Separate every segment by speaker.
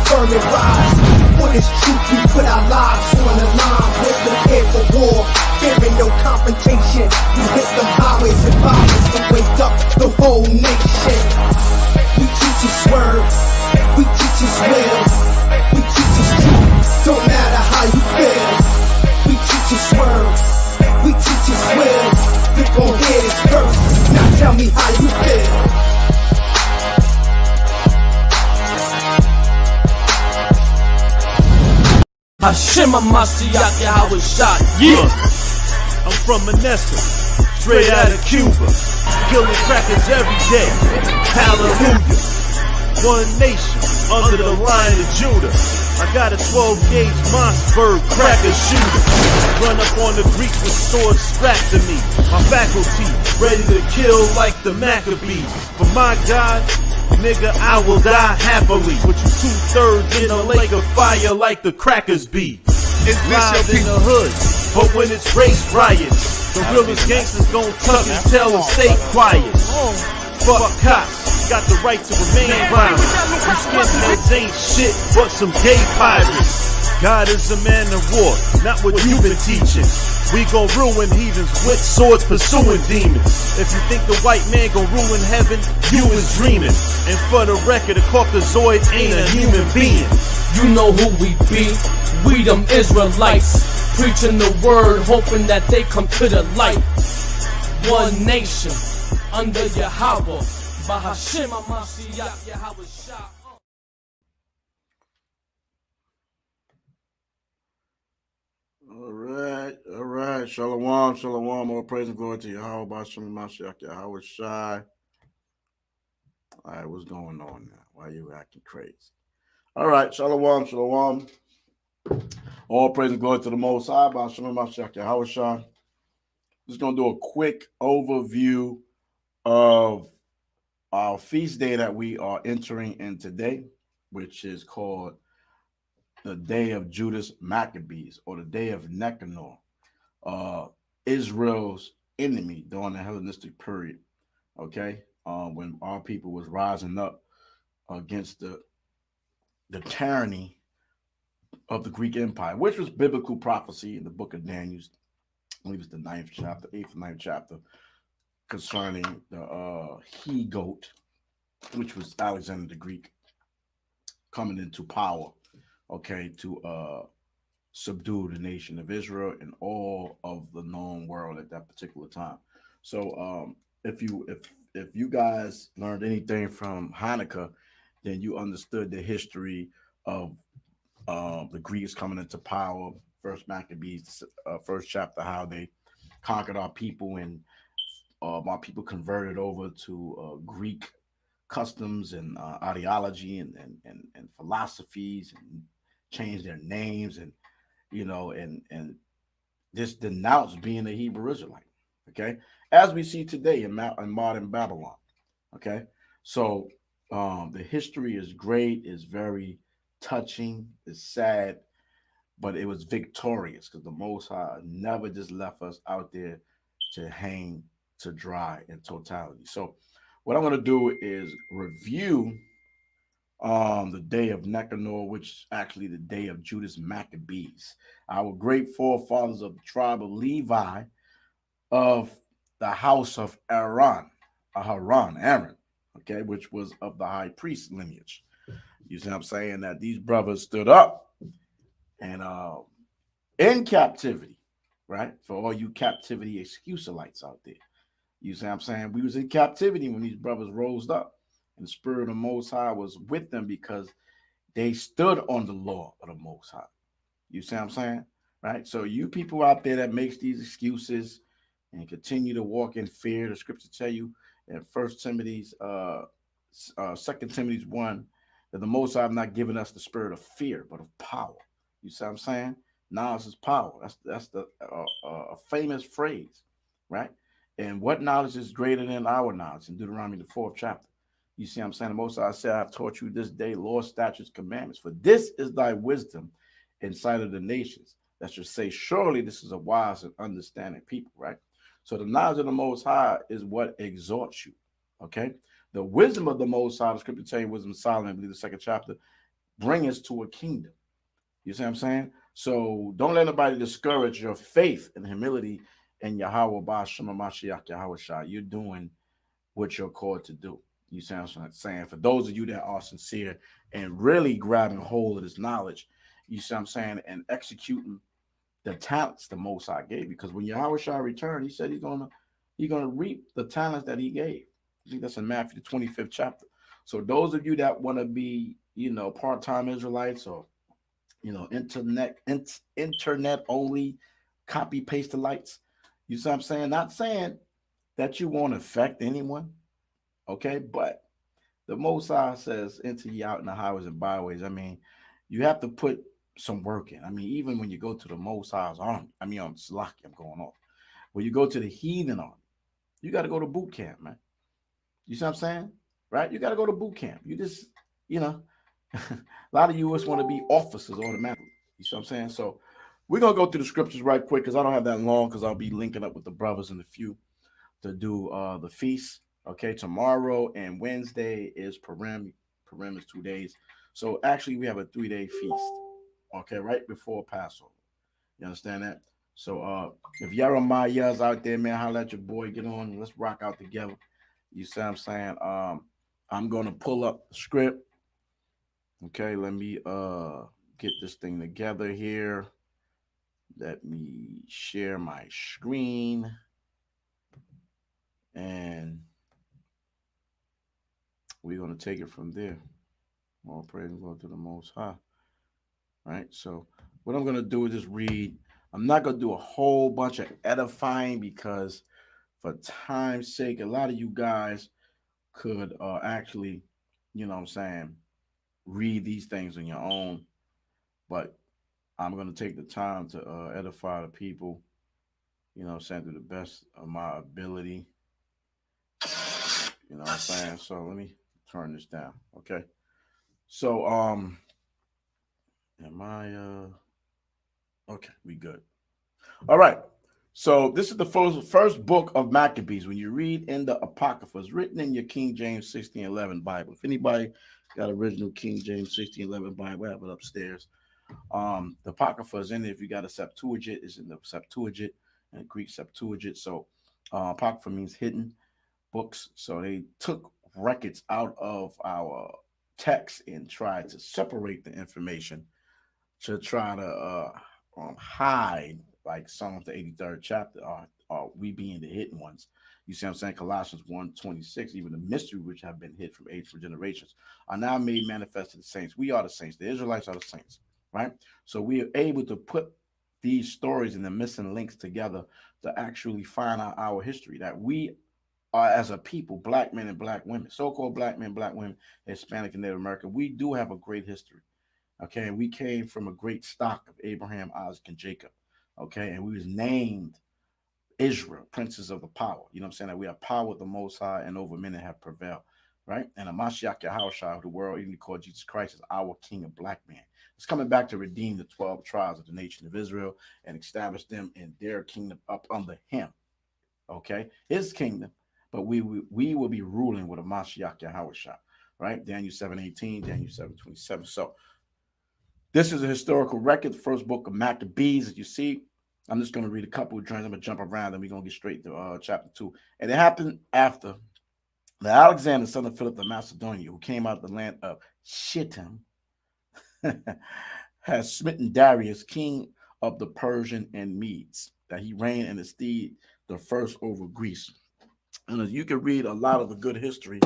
Speaker 1: firm and rise. For this truth, we put our lives on the line. We're prepared for war, fearing no confrontation. We hit the highways and byways to wake up the whole nation. We teach His word, we teach His will, we teach His truth, don't matter how you feel. We teach His word, we teach His will. You gon' hear this verse, now tell me how you feel.
Speaker 2: Hashem HaMashiach Yahweh Shah.
Speaker 3: Yeah, I'm from Manessa, straight out of Cuba, killing crackers every day. Hallelujah. One nation under the Lion of Judah. I got a 12-gauge Mossberg cracker shooter. Run up on the Greeks with swords strapped to me. My faculty ready to kill like the Maccabees. For my God, nigga, I will die happily. With you 2/3 in a lake of fire like the crackers be. It's live in the hood, but when it's race riots, the realest gangsters gon' tuck his tail and stay quiet. Fuck cops, got the right to remain violent. You skinheads ain't shit but some gay pirates. God is a man of war, not what you've been teaching. We gon' ruin heathens with swords pursuing demons. If you think the white man gon' ruin heaven, you is dreaming. And for the record, a Caucasoid ain't a human being.
Speaker 2: You know who we be, we them Israelites, preaching the word, hoping that they come to the light. One nation, under Yahweh, by Hashem HaMashiach Yahweh Shah.
Speaker 4: All right. Shalom. All praise and glory to Yahweh, by Hashem HaMashiach Yahweh Shah. All right, what's going on now? Why are you acting crazy? All right, shalom. All praise and glory to the Most High, by Hashem HaMashiach Yahweh Shah. Just going to do a quick overview of our feast day that we are entering in today, which is called the Day of Judas Maccabees, or the Day of Nicanor, Israel's enemy during the Hellenistic period, okay? When our people was rising up against the tyranny of the Greek Empire, which was biblical prophecy in the book of Daniel. I believe it's the 8th or 9th chapter, concerning the he-goat, which was Alexander the Greek, coming into power, okay, to subdue the nation of Israel and all of the known world at that particular time. So if you guys learned anything from Hanukkah, then you understood the history of the Greeks coming into power. First Maccabees, first chapter, how they conquered our people, and our people converted over to Greek customs and ideology and philosophies, and changed their names, and and just denounced being a Hebrew Israelite. Okay, as we see today in modern Babylon. Okay, so the history is great, is very touching, is sad, but it was victorious because the Most High never just left us out there to hang to dry in totality. So what I'm going to do is review the Day of Nicanor, which is actually the Day of Judas Maccabees, our great forefathers of the tribe of Levi, of the house of Aaron, okay, which was of the high priest lineage. You see what I'm saying? That these brothers stood up and in captivity, right? For all you captivity excuselites out there. You see what I'm saying? We was in captivity when these brothers rose up, and the Spirit of the Most High was with them because they stood on the law of the Most High. You see what I'm saying? Right? So you people out there that makes these excuses and continue to walk in fear, the scripture tell you in 2 Timothy's 1, that the Most High have not given us the spirit of fear, but of power. You see what I'm saying? Knowledge is power. That's the a famous phrase, right? And what knowledge is greater than our knowledge? In Deuteronomy, the 4th chapter. You see what I'm saying? The Most High said, I have taught you this day laws, statutes, commandments. For this is thy wisdom in sight of the nations, that should say, surely this is a wise and understanding people, right? So the knowledge of the Most High is what exalts you, okay? The wisdom of the Most High, the scripture tells you, wisdom of Solomon, I believe the 2nd chapter, bring us to a kingdom. You see what I'm saying? So don't let nobody discourage your faith and humility in Yahweh Ba'Shema Mashiach Yahweh Shah. You're doing what you're called to do. You see what I'm saying? For those of you that are sincere and really grabbing hold of this knowledge, you see what I'm saying, and executing the talents the Most High gave. Because when Yahweh Shah returned, he said he's gonna reap the talents that he gave. I think that's in Matthew the 25th chapter. So those of you that want to be, part-time Israelites, or internet only copy paste the lights. You see what I'm saying? Not saying that you won't affect anyone, okay? But the Most High says, enter ye out in the highways and byways. I mean, you have to put some work in. I mean, even when you go to the Most High's army, on Slaki, I'm going off. When you go to the heathen army, you got to go to boot camp, man. You see what I'm saying? Right? You got to go to boot camp. You just, a lot of you just want to be officers automatically. You see what I'm saying? So we're going to go through the scriptures right quick because I don't have that long, because I'll be linking up with the brothers in a few to do the feast. Okay, tomorrow and Wednesday is Purim. Purim is 2 days. So actually we have a 3-day feast. Okay, right before Passover. You understand that? So if Jeremiah's out there, man, holla at your boy, get on, let's rock out together. You see what I'm saying? I'm gonna pull up the script. Okay, let me get this thing together here. Let me share my screen. And we're gonna take it from there. All praise and glory to the Most High. Right? So what I'm gonna do is just read. I'm not gonna do a whole bunch of edifying because for time's sake, a lot of you guys could actually, what I'm saying, read these things on your own. But I'm going to take the time to edify the people, what I'm saying, to the best of my ability. You know what I'm saying? So let me turn this down. Okay. So, am I, okay, we good. All right. So this is the first book of Maccabees. When you read in the Apocrypha, it's written in your King James 1611 Bible. If anybody got original King James 1611 Bible, I have it upstairs. The Apocrypha is in it. If you got a Septuagint, it's in the Septuagint and Greek Septuagint. So Apocrypha means hidden books. So they took records out of our text and tried to separate the information to try to hide, like Psalms the 83rd chapter, are we being the hidden ones. You see what I'm saying? Colossians 1:26, even the mystery which have been hid from age for generations are now made manifest to the saints. We are the saints. The Israelites are the saints, right? So we are able to put these stories and the missing links together to actually find out our history, that we are, as a people, black men and black women, so-called black men, black women, Hispanic and Native American, we do have a great history. Okay, we came from a great stock of Abraham, Isaac, and Jacob. Okay, and we was named Israel, princes of the power. You know what I'm saying? That we have power with the Most High and over men that have prevailed, right? And a Mashiach Yahushua, the world even called Jesus Christ, is our King of black men. It's coming back to redeem the 12 tribes of the nation of Israel and establish them in their kingdom up under him. Okay, his kingdom, but we will be ruling with a Mashiach Yahushua, right? Daniel 7:18, Daniel 7:27. So this is a historical record, the first book of Maccabees, as you see. I'm just going to read a couple of joints. I'm going to jump around, and we're going to get straight to chapter 2. And it happened after the Alexander, son of Philip the Macedonian, who came out of the land of Shittim, has smitten Darius, king of the Persian and Medes, that he reigned and esteemed the first over Greece. And as you can read a lot of the good history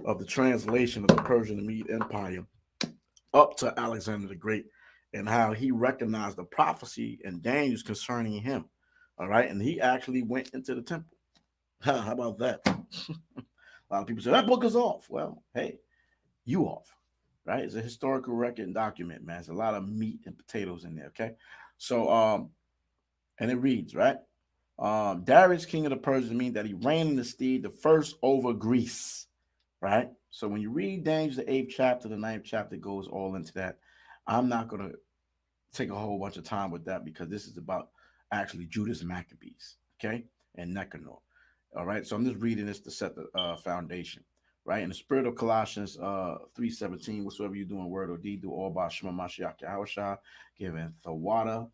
Speaker 4: of the translation of the Persian and Mede Empire up to Alexander the Great, and how he recognized the prophecy and Daniel's concerning him. All right. And he actually went into the temple. How about that? A lot of people say that book is off. Well, hey, you off. Right? It's a historical record and document, man. There's a lot of meat and potatoes in there. Okay. So and it reads, right? Darius, king of the Persians, mean that he reigned in the steed, the first over Greece. Right? So when you read Daniel, the 8th chapter, the 9th chapter goes all into that. I'm not going to take a whole bunch of time with that because this is about actually Judas Maccabees, okay, and Nicanor. All right, so I'm just reading this to set the foundation. right? In the spirit of Colossians 3:17, whatsoever you do in word or deed, do all by Shema Mashiach Yahushua, giving Thawada,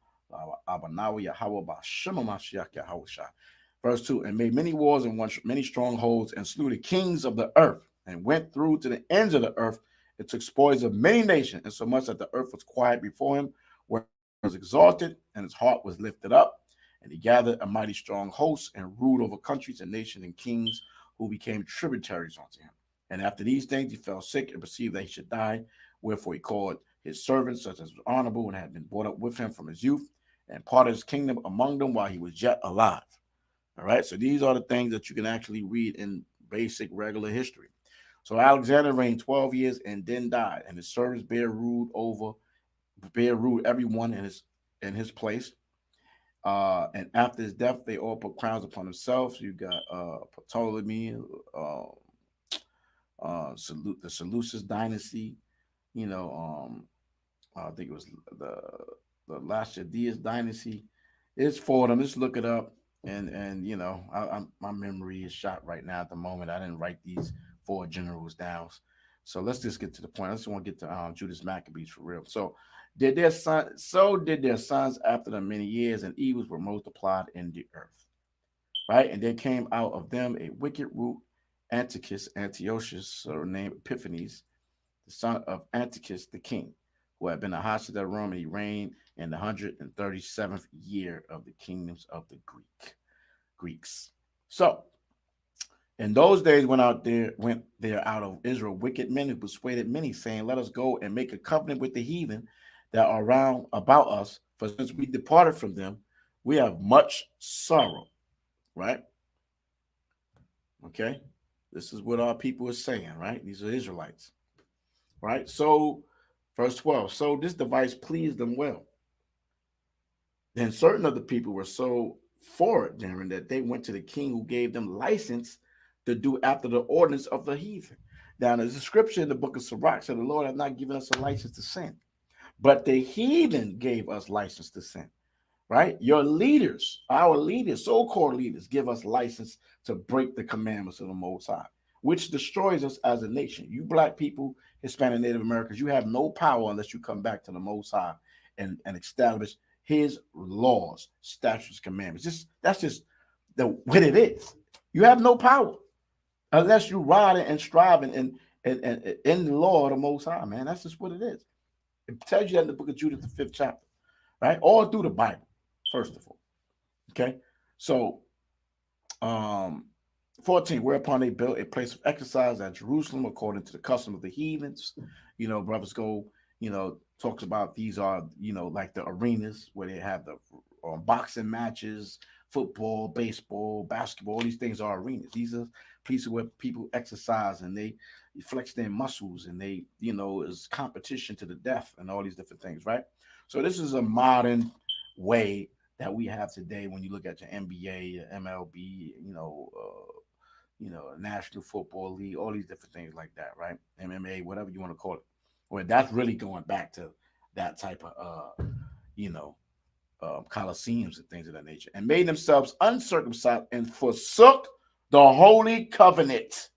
Speaker 4: Abanawi Yahweh by Shema Mashiach Yahushua. Verse 2, and made many wars and won many strongholds and slew the kings of the earth and went through to the ends of the earth and took spoils of many nations, and so much that the earth was quiet before him, where he was exalted and his heart was lifted up. And he gathered a mighty strong host and ruled over countries and nations and kings who became tributaries unto him. And after these things, he fell sick and perceived that he should die. Wherefore he called his servants, such as was honorable and had been brought up with him from his youth, and parted his kingdom among them while he was yet alive. All right. So these are the things that you can actually read in basic regular history. So Alexander reigned 12 years and then died, and his servants bear ruled everyone in his place. And after his death, they all put crowns upon themselves. You got Ptolemy, the Seleucus dynasty. You know, I think it was the Lachidius dynasty. It's for them. Just look it up, and you know, my memory is shot right now at the moment. I didn't write these four generals down. So let's just get to the point. I just want to get to Judas Maccabees for real. So did their sons after the many years, and evils were multiplied in the earth. Right? And there came out of them a wicked root, Antiochus, named Epiphanes, the son of Antiochus the king, who had been a hostage at Rome, and he reigned in the 137th year of the kingdoms of the Greeks. So in those days went there out of Israel wicked men who persuaded many, saying, let us go and make a covenant with the heathen that are round about us. For since we departed from them, we have much sorrow. Right? Okay. This is what our people are saying, right? These are Israelites. Right? So, verse 12. So this device pleased them well. Then certain of the people were so for it, Darren, that they went to the king, who gave them license to do after the ordinance of the heathen. Now, there's a scripture in the book of Sirach said, the Lord has not given us a license to sin, but the heathen gave us license to sin. Right? Your leaders, our leaders, so-called leaders, give us license to break the commandments of the Most High, which destroys us as a nation. You black people, Hispanic, Native Americans, you have no power unless you come back to the Most High and establish his laws, statutes, commandments. That's just what it is. You have no power unless you riding and striving in the law of the Most High, man. That's just what it is. It tells you that in the book of Judas, the 5th chapter, right? All through the Bible, first of all. Okay. So 14, whereupon they built a place of exercise at Jerusalem according to the custom of the heathens. You know, brothers go, you know, talks about these are, you know, like the arenas where they have the boxing matches, football, baseball, basketball. All these things are arenas. These are places where people exercise and they flex their muscles, and they, you know, is competition to the death and all these different things, right? So this is a modern way that we have today when you look at your NBA, your MLB, National Football League, all these different things like that, right? MMA, whatever you want to call it. Where that's really going back to that type of, coliseums and things of that nature, and made themselves uncircumcised and forsook the holy covenant,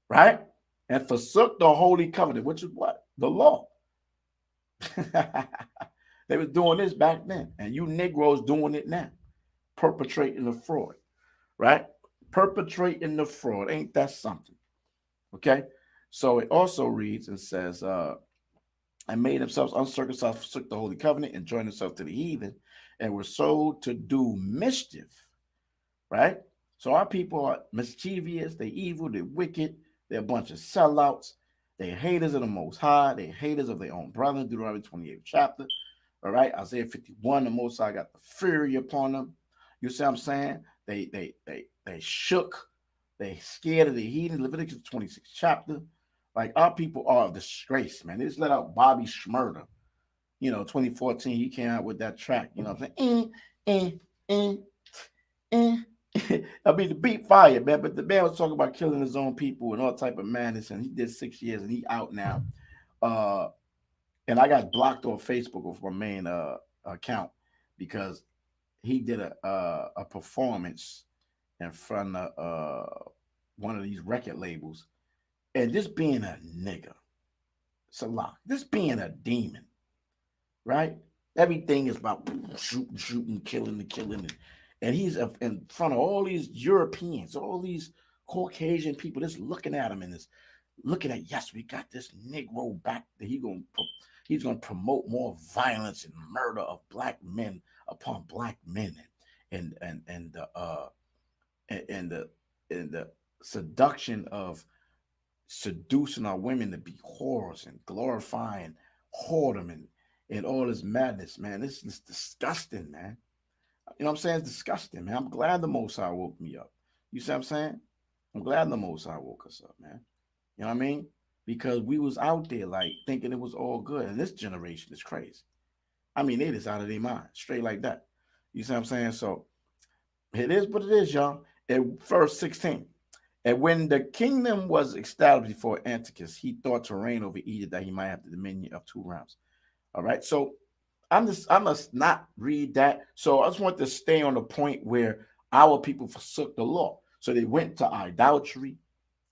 Speaker 4: right? And forsook the holy covenant, which is what? The law. They was doing this back then, and you Negroes doing it now, perpetrating the fraud, right? Perpetrating the fraud. Ain't that something? Okay. So it also reads and says, and made themselves uncircumcised, forsook the holy covenant, and joined themselves to the heathen, and were sold to do mischief, right? So our people are mischievous, they're evil, they're wicked, they're a bunch of sellouts, they're haters of the Most High, they're haters of their own brethren. Deuteronomy 28th chapter, all right? Isaiah 51, the Most High got the fury upon them. You see what I'm saying? They shook, they scared of the heathen. Leviticus 26th chapter. Like, our people are a disgrace, man. They just let out Bobby Shmurda. 2014, he came out with that track. You know what I'm saying? I mean, the beat fire, man. But the man was talking about killing his own people and all type of madness. And he did 6 years, and he out now. And I got blocked on Facebook with my main account because he did a performance in front of one of these record labels. And this being a nigger, Salah, this being a demon, right? Everything is about shooting, shooting, killing, and killing. And he's in front of all these Europeans, all these Caucasian people, just looking at him and just looking at, yes, we got this Negro back. He's gonna promote more violence and murder of black men upon black men, and the seduction of seducing our women to be whores and glorifying whoredom and all this madness, man. This is disgusting, man. You know what I'm saying? It's disgusting, man. I'm glad the Most High woke me up. You see what I'm saying? I'm glad the Most High woke us up, man. You know what I mean? Because we was out there like thinking it was all good. And this generation is crazy. I mean, they just out of their mind, straight like that. You see what I'm saying? So it is what it is, y'all. At verse 16. And when the kingdom was established before Antiochus, he thought to reign over Egypt that he might have the dominion of 2 realms. All right. So I must not read that. So I just want to stay on the point where our people forsook the law. So they went to idolatry,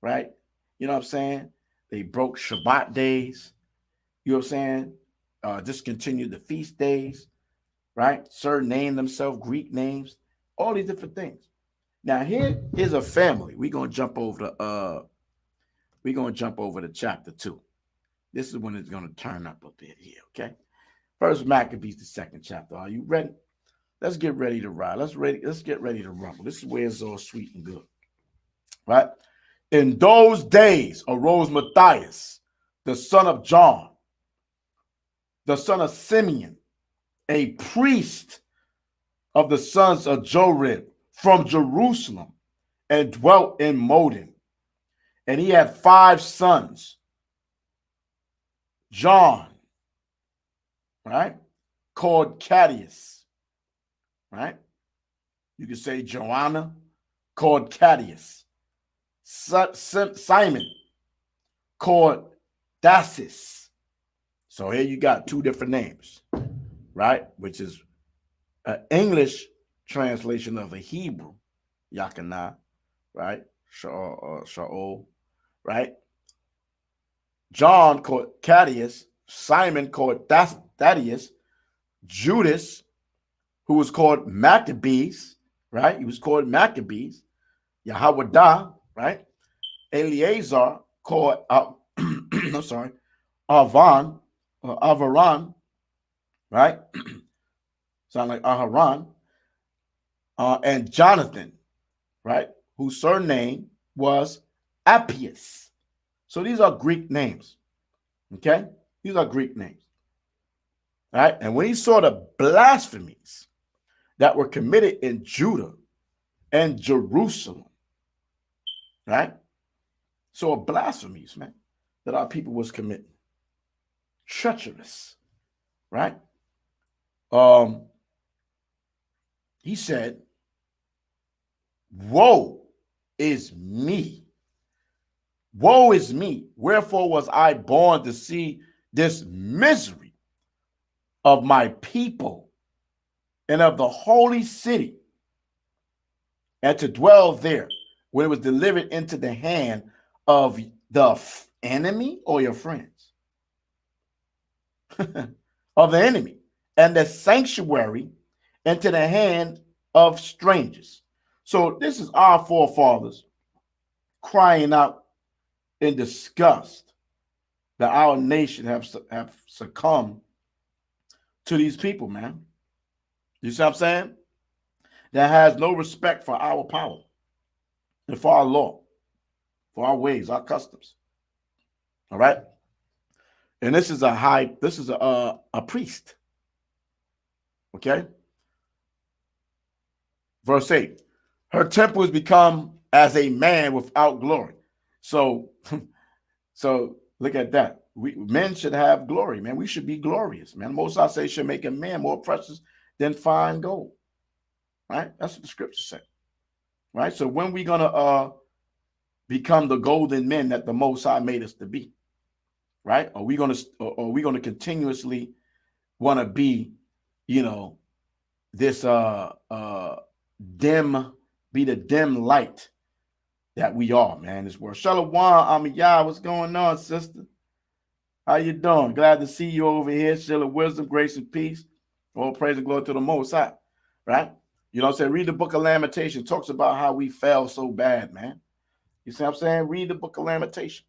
Speaker 4: right? You know what I'm saying? They broke Shabbat days. You know what I'm saying? Discontinued the feast days, right? Surnamed themselves Greek names, all these different things. Now here's a family. We're gonna jump over to chapter 2. This is when it's gonna turn up a bit here, okay? First Maccabees, the 2nd chapter. Are you ready? Let's get ready to ride. Let's get ready to rumble. This is where it's all sweet and good. Right? In those days arose Matthias, the son of John, the son of Simeon, a priest of the sons of Jorib from Jerusalem, and dwelt in Modin. And he had 5 sons. John, right, called Cadius, right? You can say Joanna, called Cadius. Simon, called Dasis. So here you got 2 different names, right? Which is an English translation of a Hebrew, Yakanah, right? Shaol, right? John called Cadius, Simon called Thaddeus, Judas, who was called Maccabees, right? He was called Maccabees, Yahwadah, right? Eleazar called, I'm sorry, Avaran, right? Sound like Aharon, and Jonathan, right? Whose surname was Appius. So these are Greek names, okay? These are Greek names, right? And when he saw the blasphemies that were committed in Judah and Jerusalem, right? So blasphemies, man, that our people was committing. Treacherous, right? He said, woe is me. Woe is me. Wherefore was I born to see this misery of my people and of the holy city, and to dwell there when it was delivered into the hand of the enemy or your friends? Of the enemy, and the sanctuary into the hand of strangers. So this is our forefathers crying out in disgust that our nation have succumbed to these people, man. You see what I'm saying? That has no respect for our power and for our law, for our ways, our customs. All right. And this is a priest. Okay. Verse 8. Her temple has become as a man without glory. So look at that. Men should have glory, man. We should be glorious, man. Most I say should make a man more precious than fine gold. Right? That's what the scriptures say. Right? So when we gonna become the golden men that the Most High made us to be? Right? Are we gonna continuously want to be, this be the dim light that we are, man, this world. Shalom, Amiyah, what's going on, sister? How you doing? Glad to see you over here. Share wisdom, grace, and peace. All praise and glory to the Most High, right? You know what I'm saying? Read the book of Lamentation. Talks about how we fell so bad, man. You see what I'm saying? Read the book of Lamentation,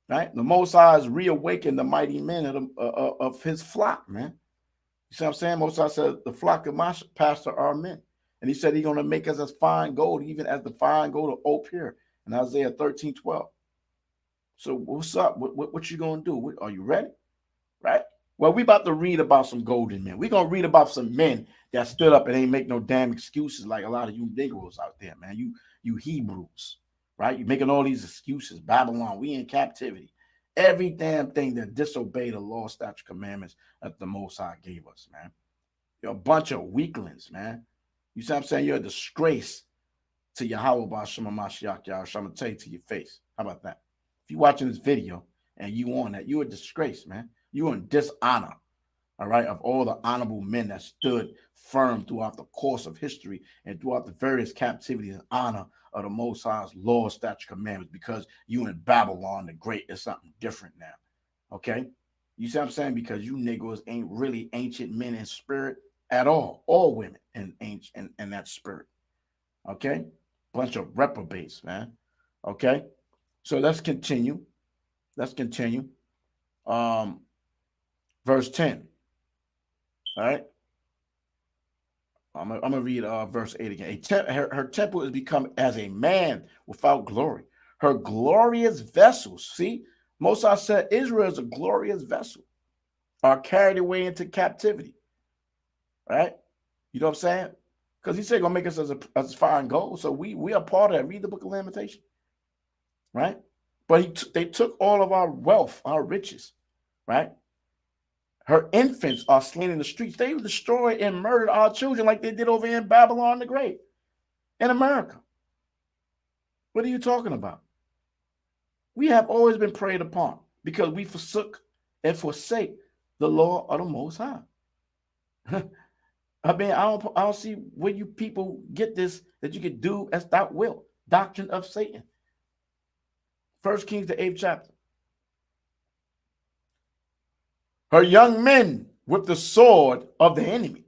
Speaker 4: right? The Most High has reawakened the mighty men of his flock, man. You see what I'm saying? Most High said, the flock of my pastor are men. And he said he's going to make us as fine gold, even as the fine gold of Ophir in Isaiah 13:12. So what's up? What you going to do? Are you ready? Right? Well, we about to read about some golden men. We're going to read about some men that stood up and ain't make no damn excuses like a lot of you Negroes out there, man. You Hebrews, right? You making all these excuses. Babylon, we in captivity. Every damn thing that disobeyed the law, statute, commandments that the Most High gave us, man. You're a bunch of weaklings, man. You see what I'm saying? You're a disgrace to Yahweh B'Shem HaMashiach, Yahweh. I'm going to tell you to your face. How about that? If you're watching this video and you on that, you're a disgrace, man. You're in dishonor, all right, of all the honorable men that stood firm throughout the course of history and throughout the various captivities and honor of the Most High's law, statute, commandments, because you in Babylon the Great is something different now, okay? You see what I'm saying? Because you Negroes ain't really ancient men in spirit at all women in ancient and that spirit, okay? Bunch of reprobates, man, okay? So let's continue. Let's continue. Verse 10. All right. I'm gonna read verse 8 again. Her temple is become as a man without glory. Her glorious vessels. See, Moses said Israel is a glorious vessel, are carried away into captivity. Right? You know what I'm saying? Because he said gonna make us as fine gold. So we are part of that. Read the book of Lamentation. Right? But they took all of our wealth, our riches, right? Her infants are slain in the streets. They destroyed and murdered our children like they did over in Babylon the Great, in America. What are you talking about? We have always been preyed upon because we forsook and forsake the law of the Most High. I mean, I don't see where you people get this, that you could do as thou wilt. Doctrine of Satan. 1 Kings, the 8th chapter. Her young men with the sword of the enemy.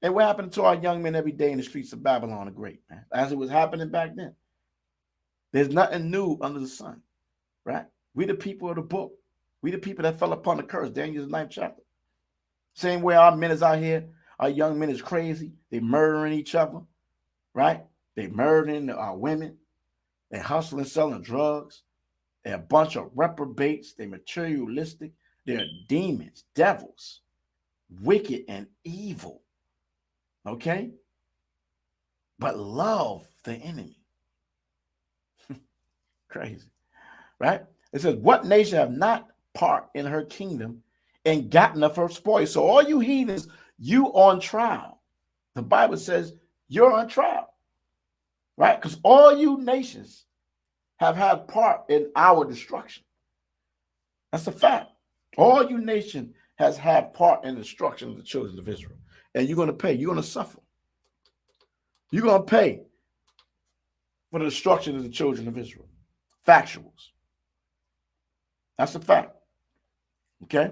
Speaker 4: And what happened to our young men every day in the streets of Babylon the Great, man? As it was happening back then. There's nothing new under the sun, right? We the people of the book. We the people that fell upon the curse, Daniel's 9th chapter. Same way our men is out here, our young men is crazy. They murdering each other, right? They murdering our women. They hustling, selling drugs. They're a bunch of reprobates. They're materialistic. They're demons, devils, wicked and evil. Okay? But love the enemy. Crazy. Right? It says, what nation have not part in her kingdom and gotten of her spoil? So all you heathens, you on trial. The Bible says you're on trial. Right? Because all you nations have had part in our destruction. That's a fact. All you nation has had part in the destruction of the children of Israel. And you're going to pay. You're going to suffer. You're going to pay for the destruction of the children of Israel. Factuals. That's a fact. Okay?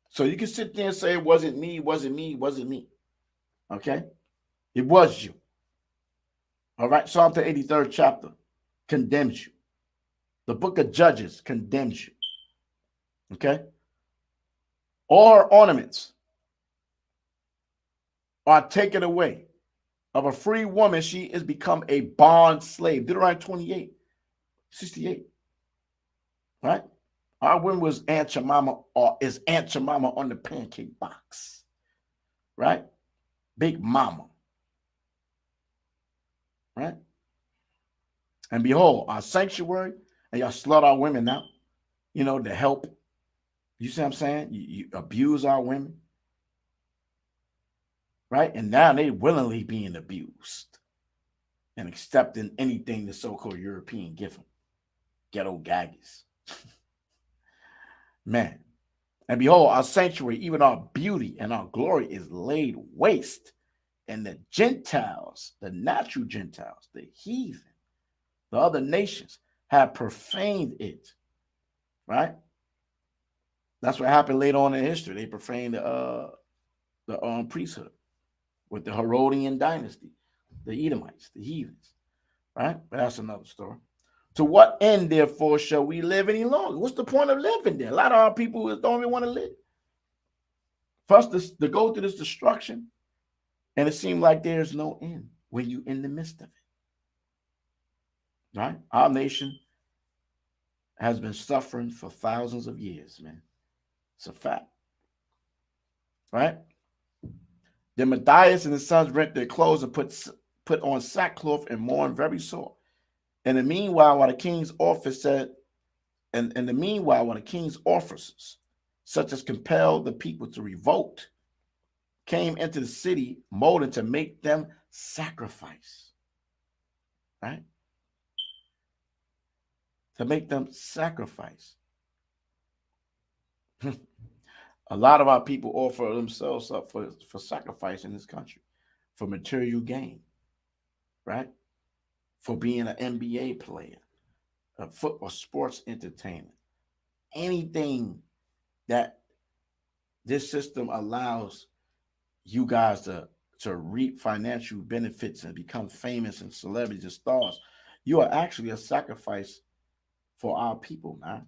Speaker 4: So you can sit there and say, it wasn't me, it wasn't me, it wasn't me. Okay? It was you. All right? Psalm the 83rd chapter condemns you. The book of Judges condemns you. Okay? All her ornaments are taken away. Of a free woman, she is become a bond slave. Deuteronomy 28:68. Right? Our woman was Aunt Jemima, or is Aunt Jemima on the pancake box. Right? Big mama. Right? And behold, our sanctuary, and y'all slut our women now, you know, to help. You see what I'm saying? You abuse our women. Right? And now they willingly being abused and accepting anything the so-called European give them. Ghetto gaggies. Man. And behold, our sanctuary, even our beauty and our glory is laid waste. And the Gentiles, the natural Gentiles, the heathen, The other nations have profaned it, right? That's what happened later on in history. They profaned the priesthood with the Herodian dynasty, the Edomites, the heathens, right? But that's another story. To what end, therefore, shall we live any longer? What's the point of living there? A lot of our people don't even want to live. First, to go through this destruction, and it seems like there's no end when you're in the midst of it, right? Our nation has been suffering for thousands of years, man. It's a fact, right? Then Matthias and his sons rent their clothes and put on sackcloth and mourn very sore. And in the meanwhile, while the king's office said, and in the meanwhile, when the king's officers, such as compelled the people to revolt, came into the city, molded to make them sacrifice, right? To make them sacrifice. A lot of our people offer themselves up for sacrifice in this country, for material gain, right? For being an NBA player, a football sports entertainer, anything that this system allows you guys to reap financial benefits and become famous and celebrities and stars. You are actually a sacrifice for our people, man.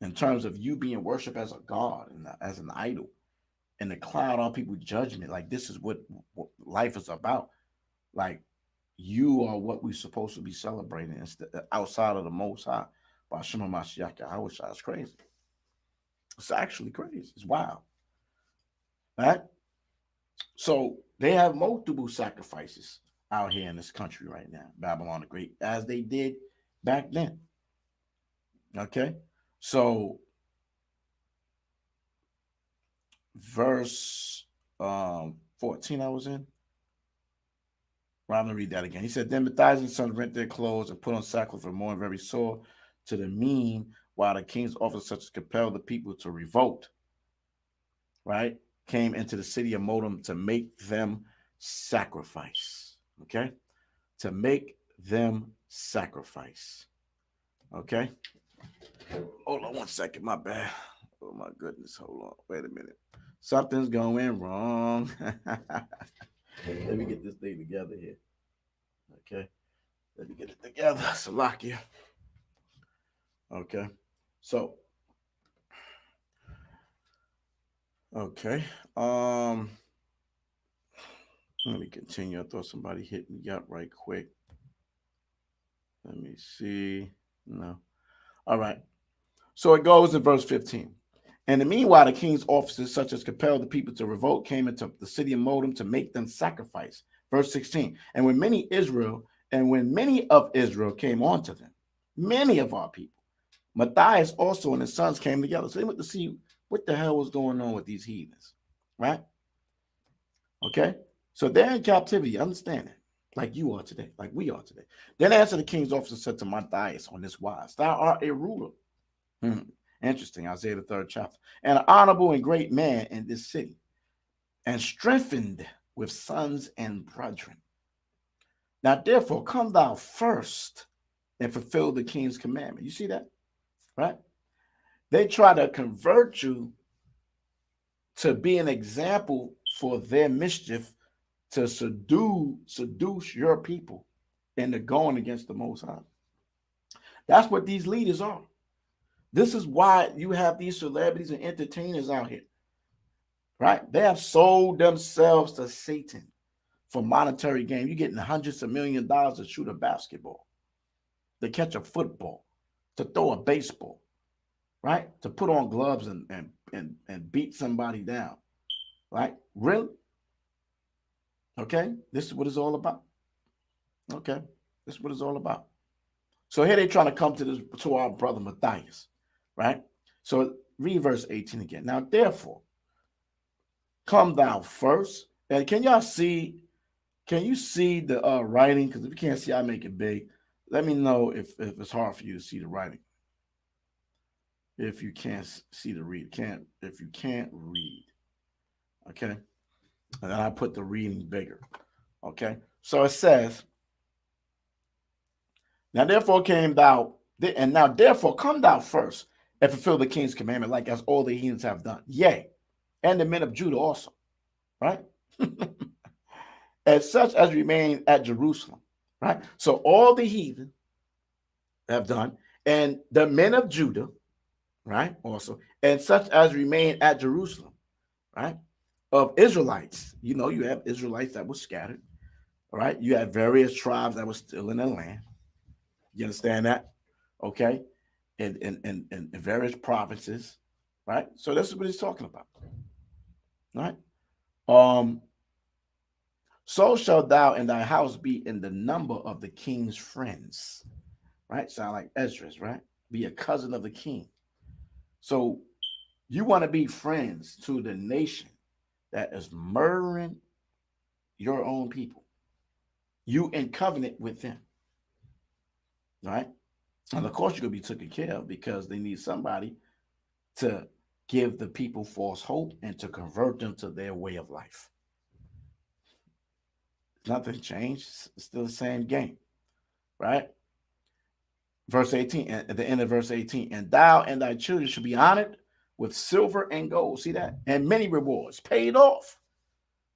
Speaker 4: In terms of you being worshipped as a god and as an idol, and to cloud on people's judgment, like this is what life is about. Like you are what we're supposed to be celebrating outside of the Most High. By Shema Mashiach, I wish I was crazy. It's actually crazy. It's wild, right? So they have multiple sacrifices out here in this country right now, Babylon the Great, as they did back then. Okay, so verse 14 I was in. Well, I'm going to read that again. He said, then Matthias and sons rent their clothes and put on sackcloth and mourn very sore to the mean, while the king's officers such as compelled the people to revolt, right, came into the city of Modem to make them sacrifice. Okay, to make them sacrifice. Okay, hold on 1 second, my bad. Oh my goodness, hold on, wait a minute, something's going wrong. Let me get this thing together here. Okay, let me get it together. Salakia. Okay, so okay, let me continue. I thought somebody hit me up right quick. Let me see. No. All right. So it goes in verse 15. And in the meanwhile, the king's officers, such as compelled the people to revolt, came into the city of Modem to make them sacrifice. Verse 16. And when many of Israel came on to them, many of our people, Matthias also and his sons came together. So they went to see what the hell was going on with these heathens, right? Okay. So they're in captivity. Understand it. Like you are today, like we are today. Then answer the king's officer said to Matthias on this wise, thou art a ruler. Interesting. Isaiah the 3rd chapter. And an honorable and great man in this city, and strengthened with sons and brethren. Now, therefore, come thou first and fulfill the king's commandment. You see that? Right? They try to convert you to be an example for their mischief, to seduce your people into going against the Most High. That's what these leaders are. This is why you have these celebrities and entertainers out here, right? They have sold themselves to Satan for monetary gain. You're getting hundreds of millions of dollars to shoot a basketball, to catch a football, to throw a baseball, right? To put on gloves and beat somebody down, right? Really? Okay, this is what it's all about. Okay, this is what it's all about. So here they're trying to come to our brother Matthias, right? So read verse 18 again. Now, therefore, come thou first. And can you see the writing? Because if you can't see, I make it big. Let me know if it's hard for you to see the writing. If you can't see the read, if you can't read, okay? And then I put the reading bigger, okay? So it says, Now therefore came thou, and now therefore come thou first and fulfill the king's commandment, like as all the heathens have done. Yea, and the men of Judah also, right? As such as remain at Jerusalem, right? So all the heathen have done, and the men of Judah, right? Also, and such as remain at Jerusalem, right? Of Israelites, you know, you have Israelites that were scattered, all right? You have various tribes that were still in the land. You understand that? Okay. In various provinces, right? So this is what he's talking about. Right? So shalt thou and thy house be in the number of the king's friends. Right? Sound like Esdras, right? Be a cousin of the king. So you want to be friends to the nation that is murdering your own people. You in covenant with them. Right? And of course, you're going to be taken care of because they need somebody to give the people false hope and to convert them to their way of life. Nothing changed. It's still the same game, right? Verse 18, at the end of verse 18, and thou and thy children shall be honored with silver and gold. See that? And many rewards paid off,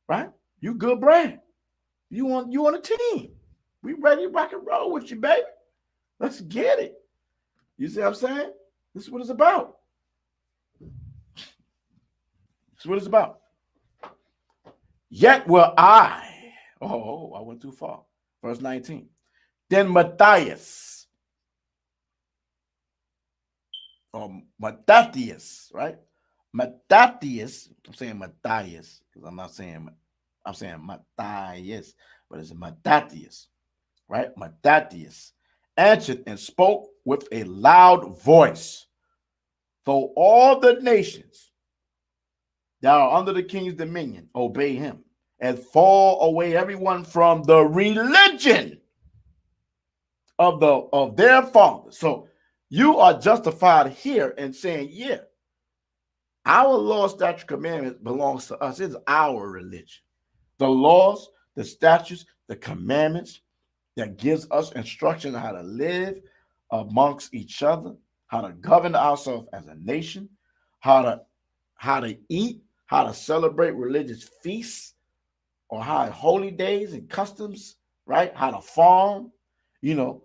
Speaker 4: right? You good brand. You on a team. We ready to rock and roll with you, baby. Let's get it. You see what I'm saying? This is what it's about. This is what it's about. Yet will I. Oh, I went too far. Verse 19. Then Matthias, or Mattathias, right? Mattathias. I'm saying Matthias because I'm saying Matthias, but it's Mattathias, right? Mattathias answered and spoke with a loud voice. Though all the nations that are under the king's dominion obey him, and fall away everyone from the religion of their fathers. So you are justified here in saying, yeah, our law, statute, commandment belongs to us. It's our religion. The laws, the statutes, the commandments that gives us instruction on how to live amongst each other, how to govern ourselves as a nation, how to eat, how to celebrate religious feasts, or how holy days and customs, right? How to farm, you know,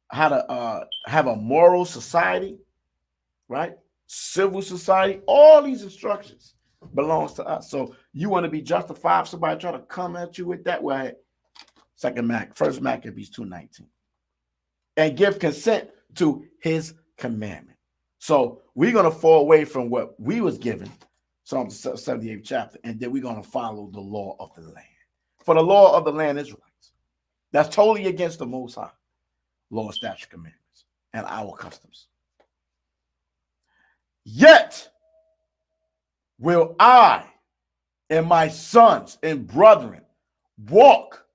Speaker 4: how to have a moral society, right? Civil society. All these instructions belongs to us. So you want to be justified if somebody try to come at you with that way. First Maccabees 2:19. And give consent to his commandment. So we're going to fall away from what we was given, Psalm 78th chapter, and then we're going to follow the law of the land. For the law of the land is right. That's totally against the Most High law, statute, commandments, and our customs. Yet will I and my sons and brethren walk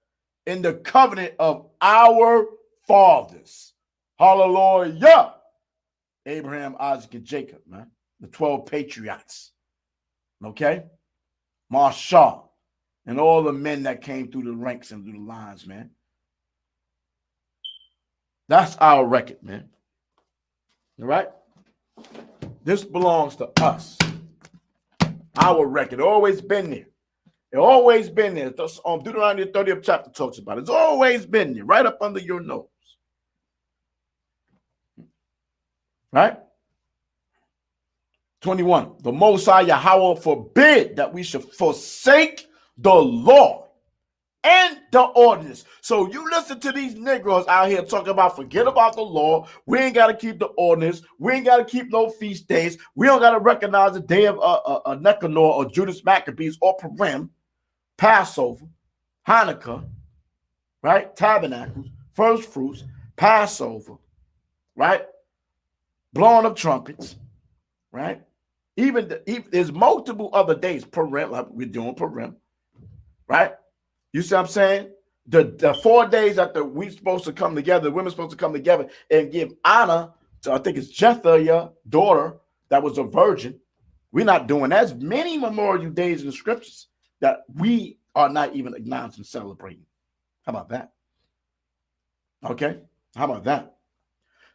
Speaker 4: in the covenant of our fathers. Hallelujah. Abraham, Isaac, and Jacob, man. The 12 patriots. Okay? Marshall and all the men that came through the ranks and through the lines, man. That's our record, man. All right? This belongs to us. Our record. Always been there. It's always been there. Deuteronomy 30th chapter talks about it. It's always been there, right up under your nose. Right? 21. The Most High Yahweh forbid that we should forsake the law and the ordinance. So you listen to these Negroes out here talking about forget about the law. We ain't got to keep the ordinance. We ain't got to keep no feast days. We don't got to recognize the day of Nicanor or Judas Maccabees or Purim, Passover, Hanukkah, right? Tabernacles, first fruits, Passover, right? Blowing of trumpets, right? Even there's multiple other days, Purim, like we're doing Purim, right? You see what I'm saying? The 4 days that we supposed to come together, the women's supposed to come together and give honor to, I think it's Jetha, your daughter, that was a virgin. We're not doing that. There's many memorial days in the scriptures that we are not even acknowledging and celebrating. How about that? Okay. How about that?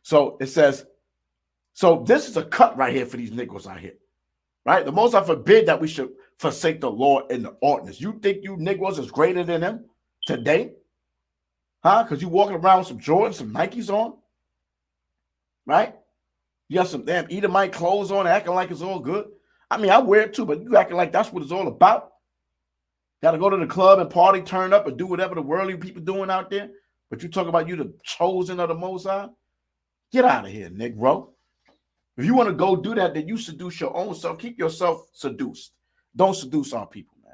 Speaker 4: So it says, so this is a cut right here for these Negroes out here, right? The Most High forbid that we should forsake the law and the ordinance. You think you Negroes is greater than them today? Huh? Because you walking around with some Jordans, some Nikes on, right? You got some damn Edomite clothes on, acting like it's all good. I mean, I wear it too, but you acting like that's what it's all about. Got to go to the club and party, turn up, and do whatever the worldly people doing out there. But you talk about you the chosen of the Most High? Get out of here, Negro. If you want to go do that, then you seduce your own self. Keep yourself seduced. Don't seduce our people, man.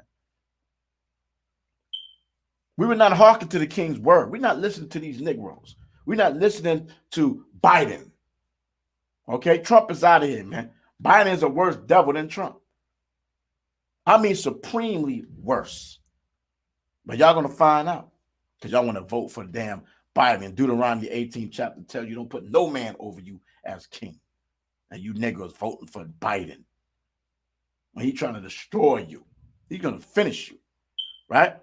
Speaker 4: We were not hearkening to the king's word. We're not listening to these Negroes. We're not listening to Biden. Okay, Trump is out of here, man. Biden is a worse devil than Trump. I mean, supremely worse. But y'all going to find out because y'all want to vote for damn Biden. Deuteronomy 18th chapter tells you don't put no man over you as king. And you Negroes voting for Biden. When he's trying to destroy you. He's going to finish you. Right?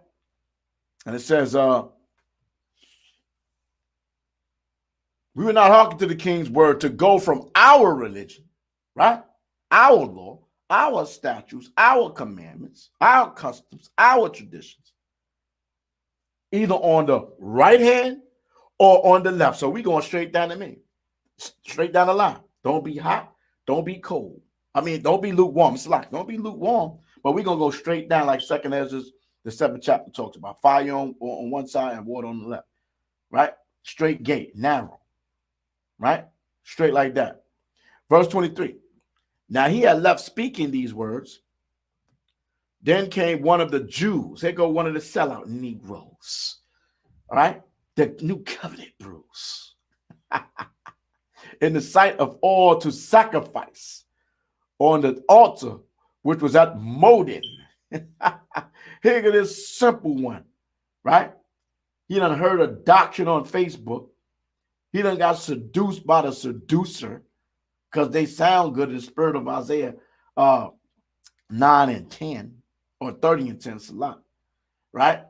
Speaker 4: And it says, we were not hearkening to the king's word to go from our religion, right? Our law, our statutes, our commandments, our customs, our traditions, either on the right hand or on the left. So we're going straight down the middle, straight down the line. Don't be hot. Don't be cold. I mean, don't be lukewarm. It's like, don't be lukewarm, but we're going to go straight down like 2nd Ezra, the 7th chapter talks about. Fire on one side and water on the left, right? Straight gate, narrow, right? Straight like that. Verse 23. Now he had left speaking these words. Then came one of the Jews. Here go one of the sellout Negroes. All right? The new covenant brews. In the sight of all to sacrifice on the altar, which was at Modin. Here go this simple one, right? He done heard a doctrine on Facebook. He done got seduced by the seducer because they sound good in the spirit of Isaiah 9 and 10 or 30 and 10. It's a lot, right?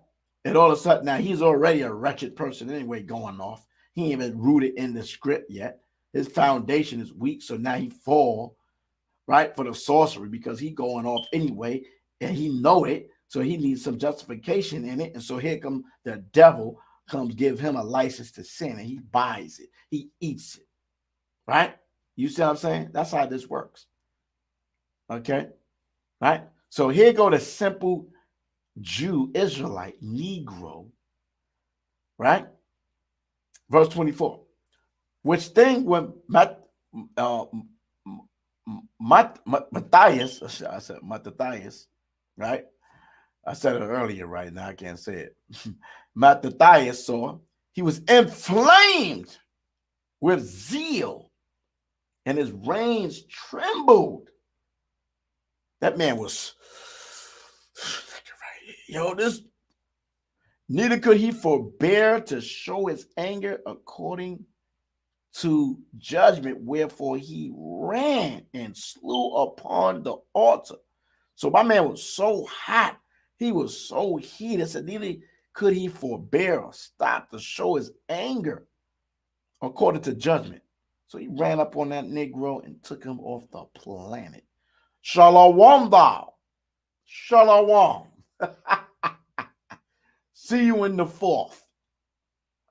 Speaker 4: And all of a sudden now he's already a wretched person anyway going off. He ain't even rooted in the script yet. His foundation is weak, so now he fall, right, for the sorcery because he going off anyway, and he know it, so he needs some justification in it. And so here come the devil comes give him a license to sin, and he buys it. He eats it, right? You see what I'm saying? That's how this works, okay? Right? So here go the simple Jew, Israelite, Negro, right? Verse 24. Which thing when Matthias, I said Matthias, right? I said it earlier, right? Now I can't say it. Matthias saw, he was inflamed with zeal, and his reins trembled. That man was, this, neither could he forbear to show his anger according to judgment, wherefore he ran and slew upon the altar. So my man was so hot, he was so heated, said neither could he forbear or stop to show his anger according to judgment. So he ran up on that Negro and took him off the planet. Shalom thou. Shalom. See you in the 4th.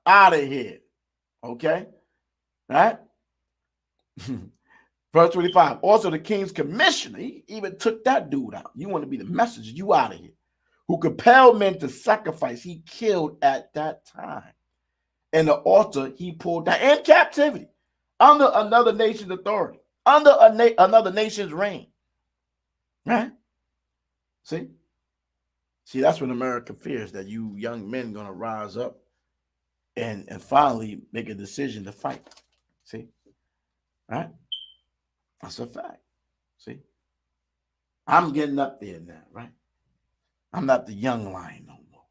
Speaker 4: Out of here. Okay? Right? Verse 25. Also, the king's commissioner, he even took that dude out. You want to be the messenger, you out of here. Who compelled men to sacrifice, he killed at that time. And the altar he pulled down in captivity, under another nation's authority, under another nation's reign. Right? See? See, that's what America fears, that you young men going to rise up and finally make a decision to fight. See? Right? That's a fact. See? I'm getting up there now, right? I'm not the young lion no more.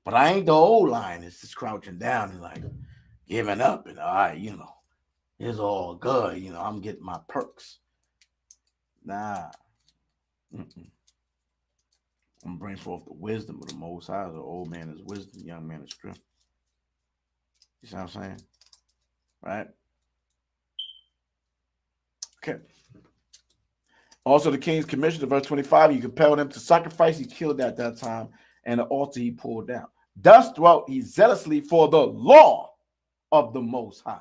Speaker 4: But I ain't the old lion that's just crouching down and like giving up and all right, it's all good. I'm getting my perks. Nah. I'm going to bring forth the wisdom of the Most High. The old man is wisdom, the young man is strength. You see what I'm saying? right? Okay. Also, the king's commission, verse 25, he compelled them to sacrifice. He killed at that time, and the altar he pulled down. Thus dwelt he zealously for the law of the Most High.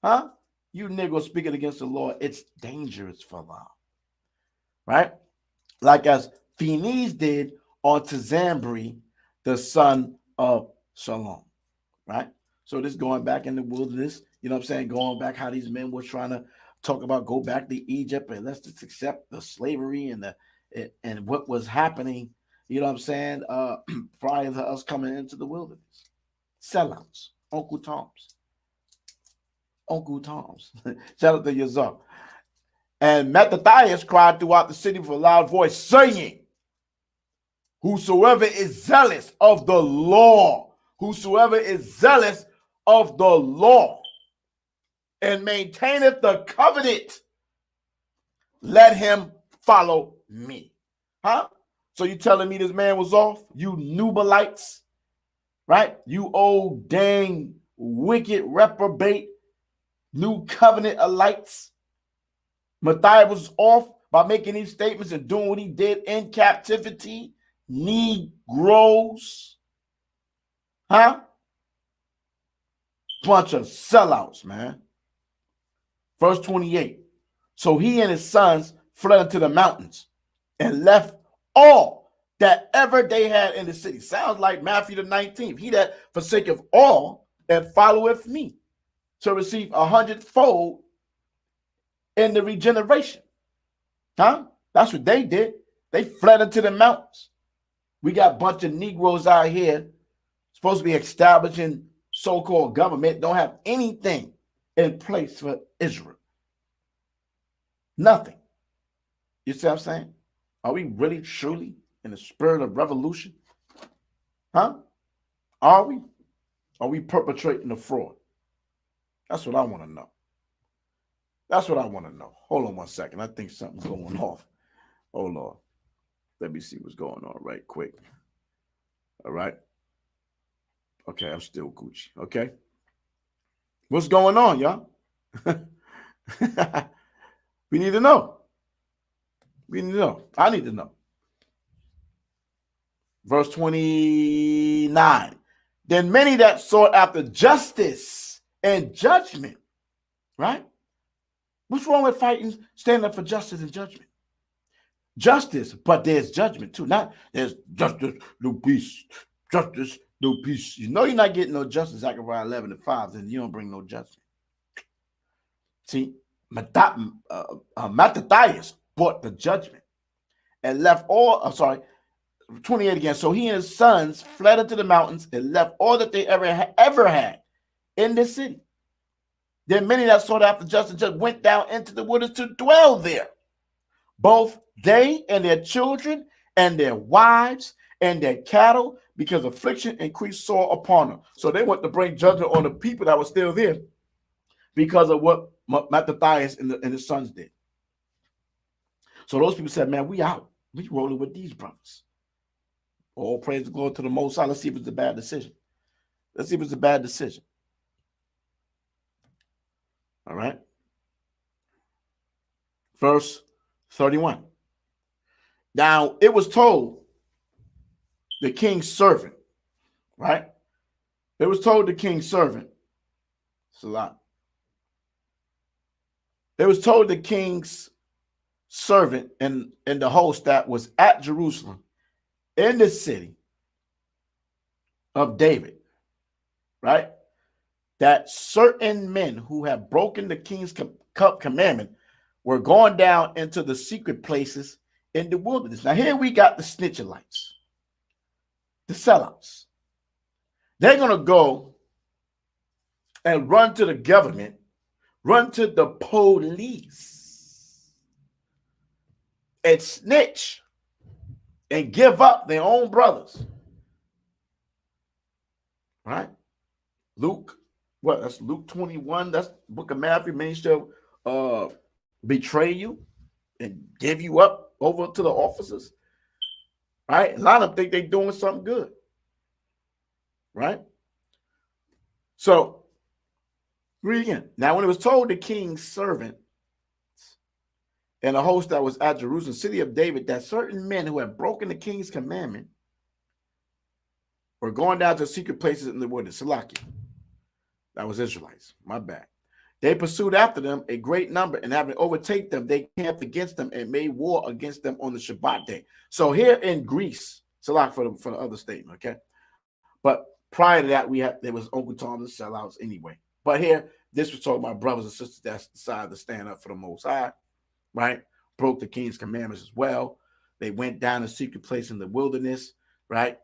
Speaker 4: Huh? You niggas speaking against the law, it's dangerous for law. Right? Like as Phinehas did unto Zambri, the son of Shalom. Right? So this going back in the wilderness, you know what I'm saying? Going back how these men were trying to talk about go back to Egypt and let's just accept the slavery and what was happening, you know what I'm saying, prior to us coming into the wilderness. Sellouts, Uncle Tom's. Shout out to Yazar. And Mattathias cried throughout the city with a loud voice, saying, whosoever is zealous of the law, whosoever is zealous of the law, and maintaineth the covenant, let him follow me. Huh? So you telling me this man was off? You Nubalites, right? You old dang wicked reprobate new covenant alites. Matthias was off by making these statements and doing what he did in captivity. Negroes. Huh? Bunch of sellouts, man. Verse 28. So he and his sons fled into the mountains and left all that ever they had in the city. Sounds like Matthew the 19th. He that forsaketh all and followeth me to receive 100-fold in the regeneration. Huh? That's what they did. They fled into the mountains. We got a bunch of Negroes out here supposed to be establishing so-called government, don't have anything in place for Israel. Nothing. You see what I'm saying? Are we really truly in the spirit of revolution? Huh? Are we? Are we perpetrating the fraud? That's what I want to know. That's what I want to know. Hold on one second. I think something's going off. Hold on. Let me see what's going on right quick. All right. Okay, I'm still Gucci. Okay. What's going on, y'all? We need to know. We need to know. I need to know. Verse 29. Then many that sought after justice and judgment, right? What's wrong with fighting, standing up for justice and judgment? Justice, but there's judgment too. Not there's justice, no peace. Justice, no peace. You know you're not getting no justice, Zechariah 11:5, then you don't bring no judgment. See, Mattathias brought the judgment and left all, 28 again. So he and his sons fled into the mountains and left all that they ever had in the city. Then many that sought after justice just went down into the wilderness to dwell there. Both they and their children and their wives and their cattle, because affliction increased sore upon them. So they went to bring judgment on the people that were still there because of what Mattathias and his sons did. So those people said, man, we out. We rolling with these brothers. All praise the glory to the Most High. Let's see if it's a bad decision. Let's see if it's a bad decision. All right. Verse 31. Now, it was told the king's servant, right? It was told the king's servant. It's a lot. It was told the king's servant and the host that was at Jerusalem in the city of David, right? That certain men who have broken the king's commandment were going down into the secret places in the wilderness. Now here we got the snitchelites, the sellouts. They're going to go and run to the government, run to the police, and snitch and give up their own brothers. Right? Luke, what? That's Luke 21. That's book of Matthew. Men shall betray you and give you up over to the officers. Right? A lot of them think they're doing something good. Right? So Read again. Now, when it was told the king's servant and a host that was at Jerusalem, city of David, that certain men who had broken the king's commandment were going down to secret places in the wilderness. Salakia. That was Israelites. My bad. They pursued after them a great number, and having overtaken them, they camped against them and made war against them on the Shabbat day. So here in Greece, Salak for the other statement, okay? But prior to that, there was Uncle Tom's sellouts anyway. But here, this was talking about brothers and sisters that decided to stand up for the Most High, right? Broke the king's commandments as well. They went down a secret place in the wilderness, right?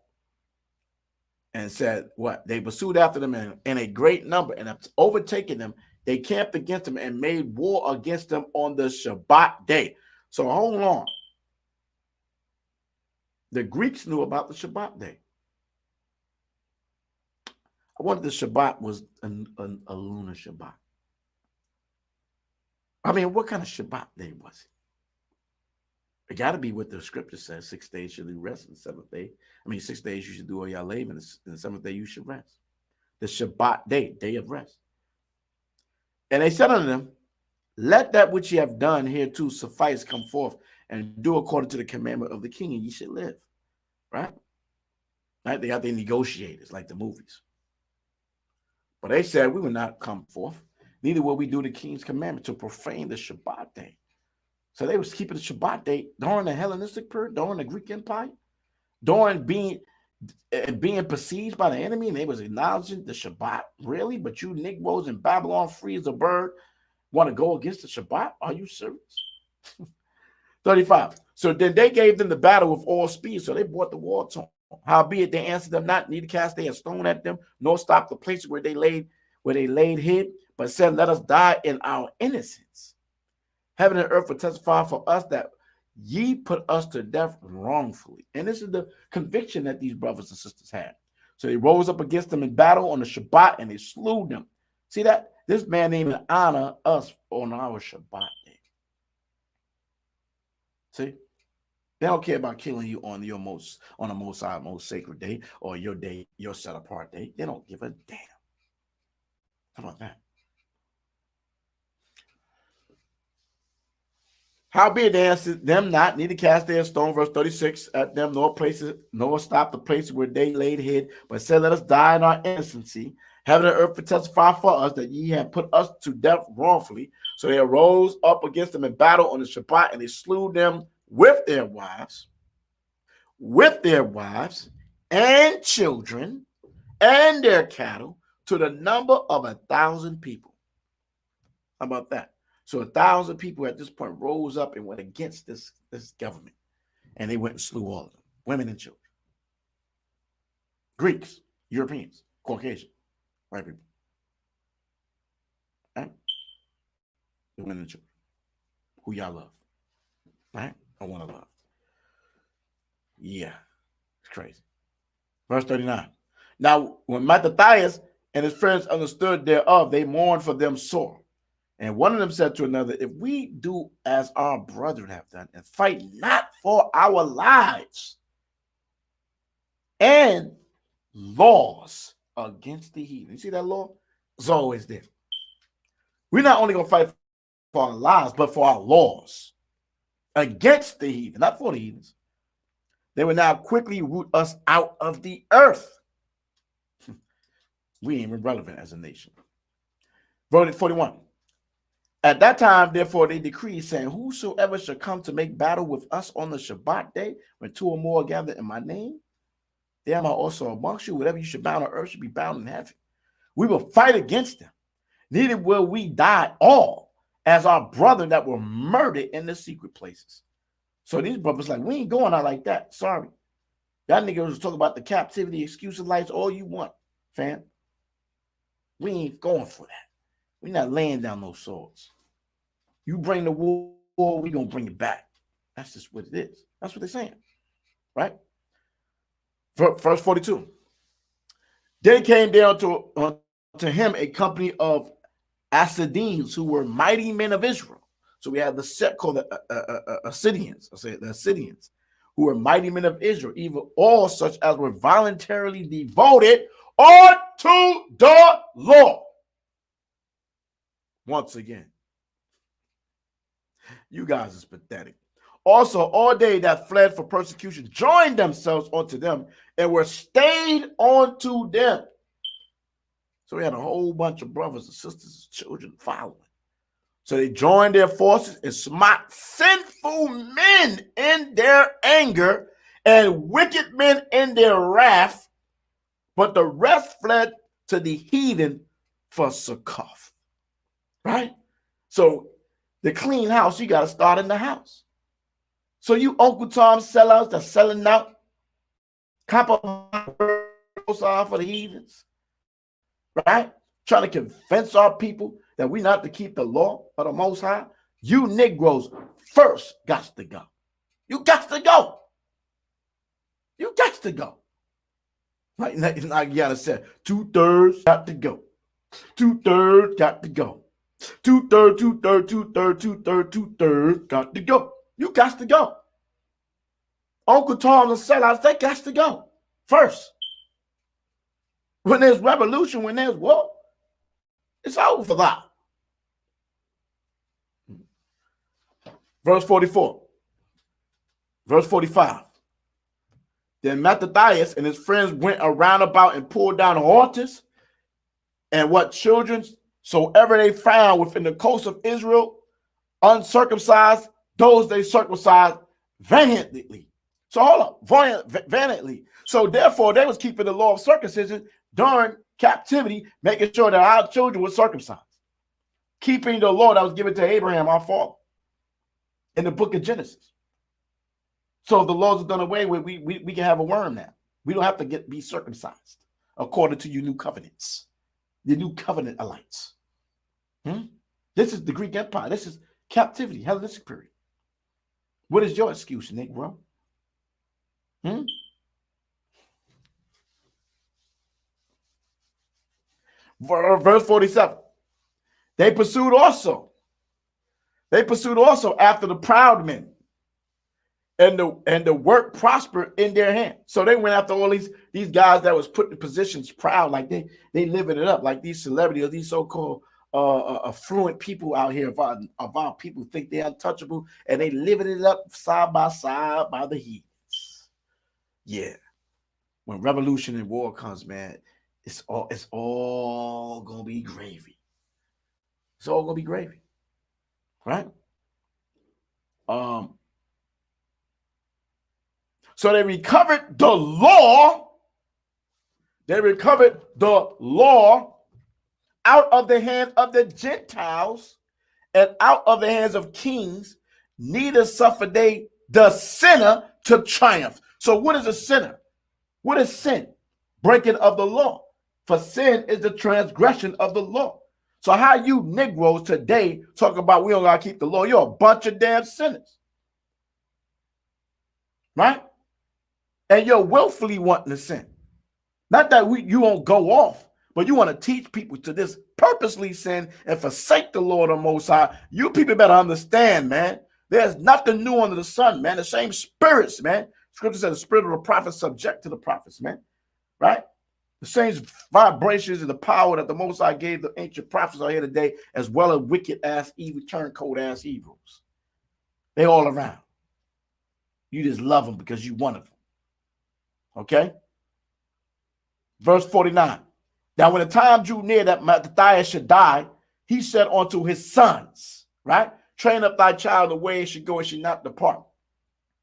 Speaker 4: And said what? They pursued after them in a great number, and overtaking them, they camped against them and made war against them on the Shabbat day. So hold on. The Greeks knew about the Shabbat day. I wonder if the Shabbat was a lunar Shabbat. I mean, what kind of Shabbat day was it? It got to be what the scripture says. 6 days should you rest, and the 7th day. 6 days you should do all your labor, and the 7th day you should rest. The Shabbat day of rest. And they said unto them, let that which ye have done hereto suffice, come forth, and do according to the commandment of the king, and ye should live. Right? They got their negotiators, like the movies. But they said, we will not come forth, neither will we do the king's commandment to profane the Shabbat day. So they was keeping the Shabbat day during the Hellenistic period, during the Greek Empire, during being besieged by the enemy, and they was acknowledging the Shabbat. Really? But you Negroes in Babylon, free as a bird, want to go against the Shabbat? Are you serious? 35. So then they gave them the battle with all speed, so they brought the war to them. Howbeit they answered them not, neither cast they a stone at them, nor stopped the places where they laid hid, but said, let us die in our innocence. Heaven and earth will testify for us that ye put us to death wrongfully. And this is the conviction that these brothers and sisters had. So they rose up against them in battle on the Shabbat, and they slew them. See that? This man didn't even honor us on our Shabbat day. See? They don't care about killing you on the most sacred day, or your day, your set apart day. They don't give a damn. How about that? Howbeit they answered them not, neither cast they a stone, verse 36, at them, nor stop the places where they laid hid, but said, let us die in our innocency. Heaven and earth will testify for us that ye have put us to death wrongfully. So they arose up against them in battle on the Shabbat, and they slew them with their wives and children and their cattle, to the number of 1,000 people. How about that? So 1,000 people at this point rose up and went against this government, and they went and slew all of them, women and children. Greeks, Europeans, Caucasian, white people. Right? The women and children, who y'all love. Right? I want to love. Yeah, it's crazy. Verse 39. Now, when Mattathias and his friends understood thereof, they mourned for them sore. And one of them said to another, if we do as our brethren have done, and fight not for our lives and laws against the heathen. You see that law? It's always there. We're not only going to fight for our lives, but for our laws against the heathen, not for the heathens. They will now quickly root us out of the earth. We ain't even relevant as a nation. Verse 41. At that time, therefore, they decreed, saying, whosoever shall come to make battle with us on the Shabbat day, when 2 or more gather in my name, there am I also amongst you. Whatever you should bound on earth should be bound in heaven. We will fight against them. Neither will we die all, as our brethren that were murdered in the secret places. So these brothers like, we ain't going out like that. Sorry. Y'all niggas was talking about the captivity, excuses, lights, all you want, fam. We ain't going for that. We're not laying down those swords. You bring the war, we gonna bring it back. That's just what it is. That's what they're saying, right? Verse 42. Then came down to him a company of Assadeans, who were mighty men of Israel. So we have the set called the Assyrians. I say the Assyrians, who were mighty men of Israel, even all such as were voluntarily devoted unto the Lord. Once again, you guys is pathetic. Also, all they that fled for persecution joined themselves unto them and were stayed unto them. So we had a whole bunch of brothers and sisters and children following. So they joined their forces and smote sinful men in their anger and wicked men in their wrath, but the rest fled to the heathen for succor. Right? So the clean house, you got to start in the house. So you Uncle Tom sellouts that's selling out, compromise for the heathens, right? Trying to convince our people that we not to keep the law of the Most High. You Negroes first got to go. You got to go. You got to go. Right? Now you gotta say 2/3 got to go. 2/3 got to go. 2/3, 2/3, 2/3, 2/3, 2/3 got to go. You got to go. Uncle Tom and sellouts, they got to go first. When there's revolution, when there's war, it's over for that. Verse 44. Verse 45. Then Mattathias and his friends went around about and pulled down altars, and what children soever they found within the coast of Israel, uncircumcised, those they circumcised vehemently. So hold up, vehemently. So therefore, they was keeping the law of circumcision during captivity, making sure that our children were circumcised, keeping the law that was given to Abraham, our father, in the book of Genesis. So if the laws are done away with, we can have a worm now. We don't have to be circumcised according to your new covenants, the new covenant alliance. This is the Greek Empire. This is captivity, Hellenistic period. What is your excuse, Negro? Verse 47. They pursued also after the proud men, and the work prospered in their hand. So they went after all these guys that was put in positions proud, like they living it up, like these celebrities, these so-called affluent people out here of our people think they're untouchable, and they living it up side by side by the heat. Yeah, when revolution and war comes, man, it's all gonna be gravy. It's all gonna be gravy, right? So they recovered the law. They recovered the law out of the hand of the Gentiles and out of the hands of kings. Neither suffered they the sinner to triumph. So what is a sinner? What is sin? Breaking of the law. For sin is the transgression of the law. So how you Negroes today talk about we don't gotta keep the law? You're a bunch of damn sinners, right? And you're willfully wanting to sin. Not that you won't go off, but you want to teach people to this purposely sin and forsake the Lord of Most High. You people better understand, man. There's nothing new under the sun, man. The same spirits, man. Scripture says the spirit of the prophets subject to the prophets, man. Right? The same vibrations and the power that the Most High gave the ancient prophets are here today, as well as wicked-ass, evil, turncoat-ass Hebrews. They all around. You just love them because you one of them. Okay? Verse 49. Now, when the time drew near that Mattathias should die, he said unto his sons, right? Train up thy child the way it should go, and should not depart.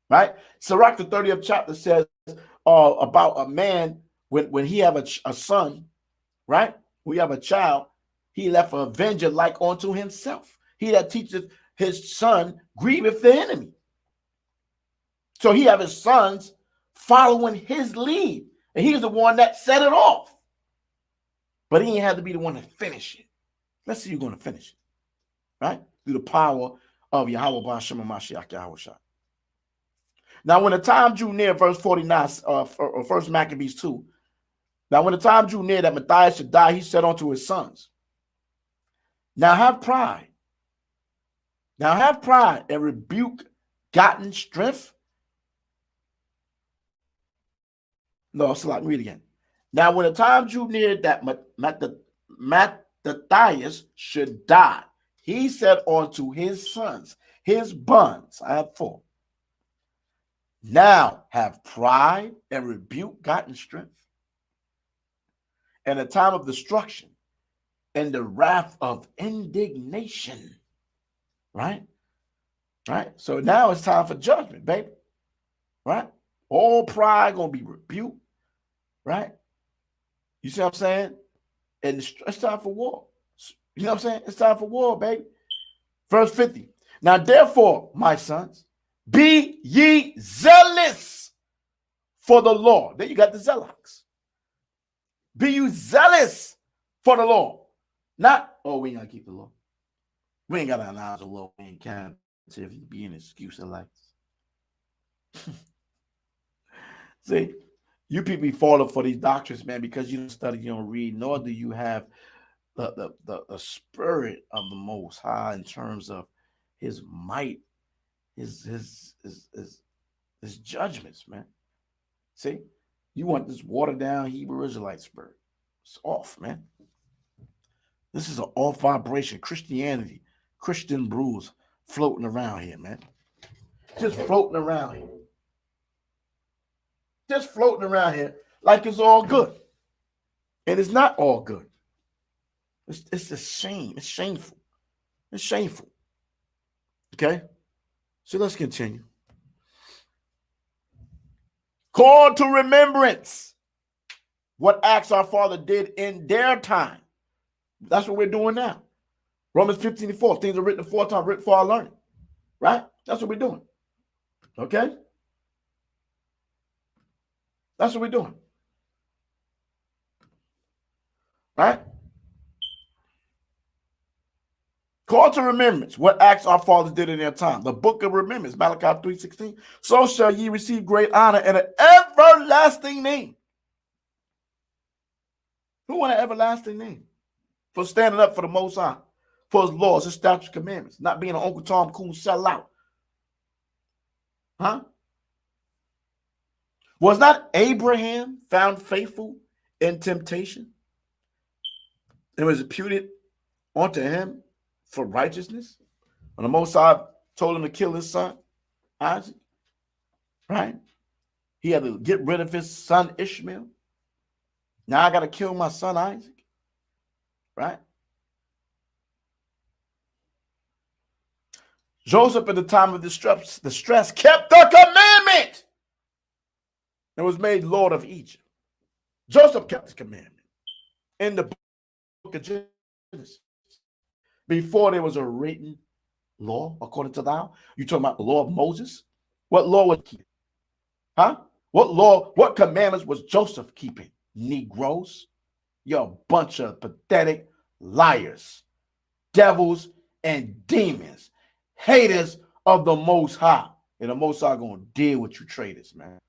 Speaker 4: Right? Sirach, the 30th chapter says about a man when he have a son, right? We have a child, he left an avenger like unto himself. He that teacheth his son grieveth the enemy. So he have his sons following his lead, and he's the one that set it off. But he ain't had to be the one to finish it. Let's see who's going to finish it, right? Through the power of Yahweh B'Shem Mashiach Yahweh Shai. Now, when the time drew near, verse 49, First Maccabees 2. Now, when the time drew near that Matthias should die, he said unto his sons, Now have pride and rebuke gotten strength. No, so like read again. Now, when the time drew near that Mattathias should die, He said unto his sons, his buns, I have 4. Now have pride and rebuke gotten strength, and a time of destruction, and the wrath of indignation. Right? Right? So now it's time for judgment, baby. Right? All pride gonna be rebuked. Right? You see what I'm saying? And it's time for war. You know what I'm saying? It's time for war, baby. Verse 50. Now, therefore, my sons, be ye zealous for the Lord. Then you got the zealots. Be you zealous for the Lord. Not, oh, we ain't got to keep the law. We ain't got to announce the law. We ain't can't be an excuse of like this. See, you people be falling for these doctrines, man, because you don't study, you don't read, nor do you have the spirit of the Most High in terms of his might, his judgments, man. See, you want this watered down Hebrew Israelite spirit. It's off, man. This is an off vibration. Christianity, Christian brews floating around here, man. Just floating around here. Just floating around here like it's all good. And it's not all good. It's a shame. It's shameful. It's shameful. Okay? So let's continue. Call to remembrance what acts our Father did in their time. That's what we're doing now. Romans 15:4. Things are written aforetime, written for our learning. Right? That's what we're doing. Okay? That's what we're doing. Right? Call to remembrance what acts our fathers did in their time. The book of remembrance, Malachi 3:16. So shall ye receive great honor and an everlasting name. Who want an everlasting name? For standing up for the Most High, for his laws, his statutes, commandments, not being an Uncle Tom cool sellout. Huh? Was not Abraham found faithful in temptation? It was imputed unto him for righteousness. When the Most High told him to kill his son, Isaac, right? He had to get rid of his son Ishmael. Now I got to kill my son Isaac, right? Joseph, at the time of distress, kept the commandment and was made Lord of Egypt. Joseph kept the commandment in the book of Genesis. Before there was a written law, according to thou. You talking about the law of Moses? What law was he keeping? Huh? What law, what commandments was Joseph keeping? Negroes. You're a bunch of pathetic liars, devils, and demons, haters of the Most High. And the Most High going to deal with you traitors, man.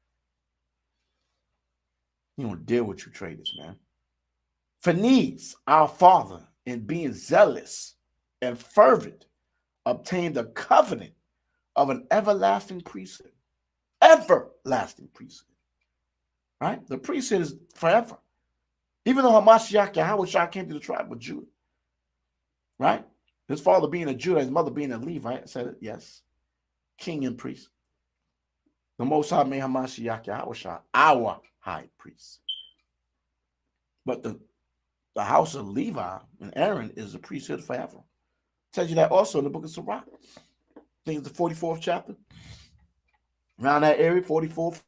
Speaker 4: He going to deal with you traitors, man. Phoenix, our father, in being zealous and fervent, obtained a covenant of an everlasting priesthood. Everlasting priesthood. Right? The priesthood is forever. Even though Hamashiach Yahweh came to the tribe of Judah. Right? His father being a Judah, his mother being a Levite, said it, yes. King and priest. The Most High made Hamashiach Yahweh our high priest. But the house of Levi and Aaron is the priesthood forever. Tells you that also in the book of Sirach. I think it's the 44th chapter. Around that area, 44th.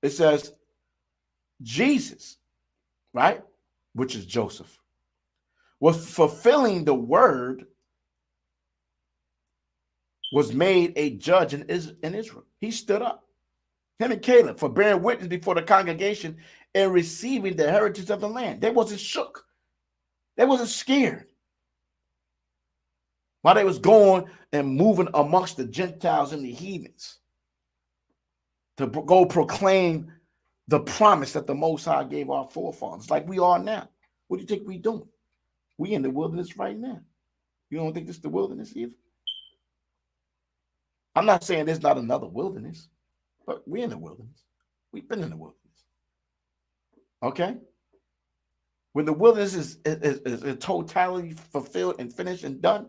Speaker 4: It says Jesus, right, which is Joseph, was fulfilling the word, was made a judge in Israel. He stood up. Him and Caleb, for bearing witness before the congregation and receiving the heritage of the land. They wasn't shook. They wasn't scared. While they was going and moving amongst the Gentiles and the heathens to go proclaim the promise that the Most High gave our forefathers, like we are now. What do you think we doing? We in the wilderness right now. You don't think this is the wilderness either? I'm not saying there's not another wilderness, but we're in the wilderness. We've been in the wilderness. Okay? When the wilderness is in totality fulfilled and finished and done,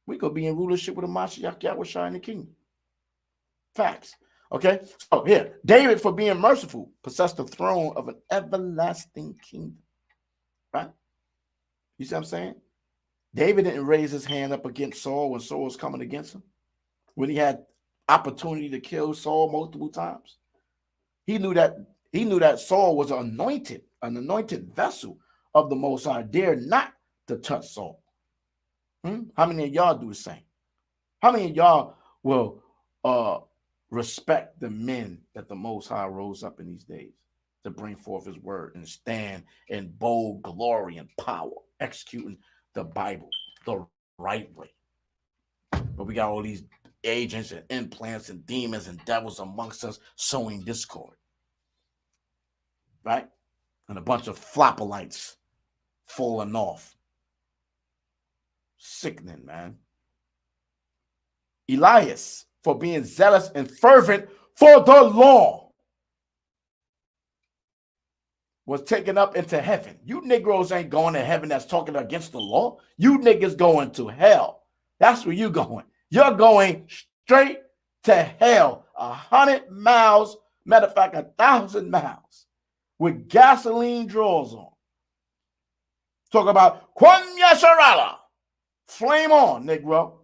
Speaker 4: we could be in rulership with a Mashiach Yahweh in the kingdom. Facts. Okay? So here, David, for being merciful, possessed the throne of an everlasting kingdom. Right? You see what I'm saying? David didn't raise his hand up against Saul when Saul was coming against him. When he had opportunity to kill Saul multiple times. He knew that Saul was an anointed vessel of the Most High, dared not to touch Saul. How many of y'all do the same? How many of y'all will respect the men that the Most High rose up in these days to bring forth his word and stand in bold glory and power, executing the Bible the right way? But we got all these agents and implants and demons and devils amongst us sowing discord. Right? And a bunch of flopolites falling off. Sickening, man. Elias, for being zealous and fervent for the law, was taken up into heaven. You Negroes ain't going to heaven that's talking against the law. You niggas going to hell. That's where you going. You're going straight to hell. 100 miles, matter of fact, 1,000 miles, with gasoline drawers on. Talk about Kwan Yasharala. Flame on, Negro.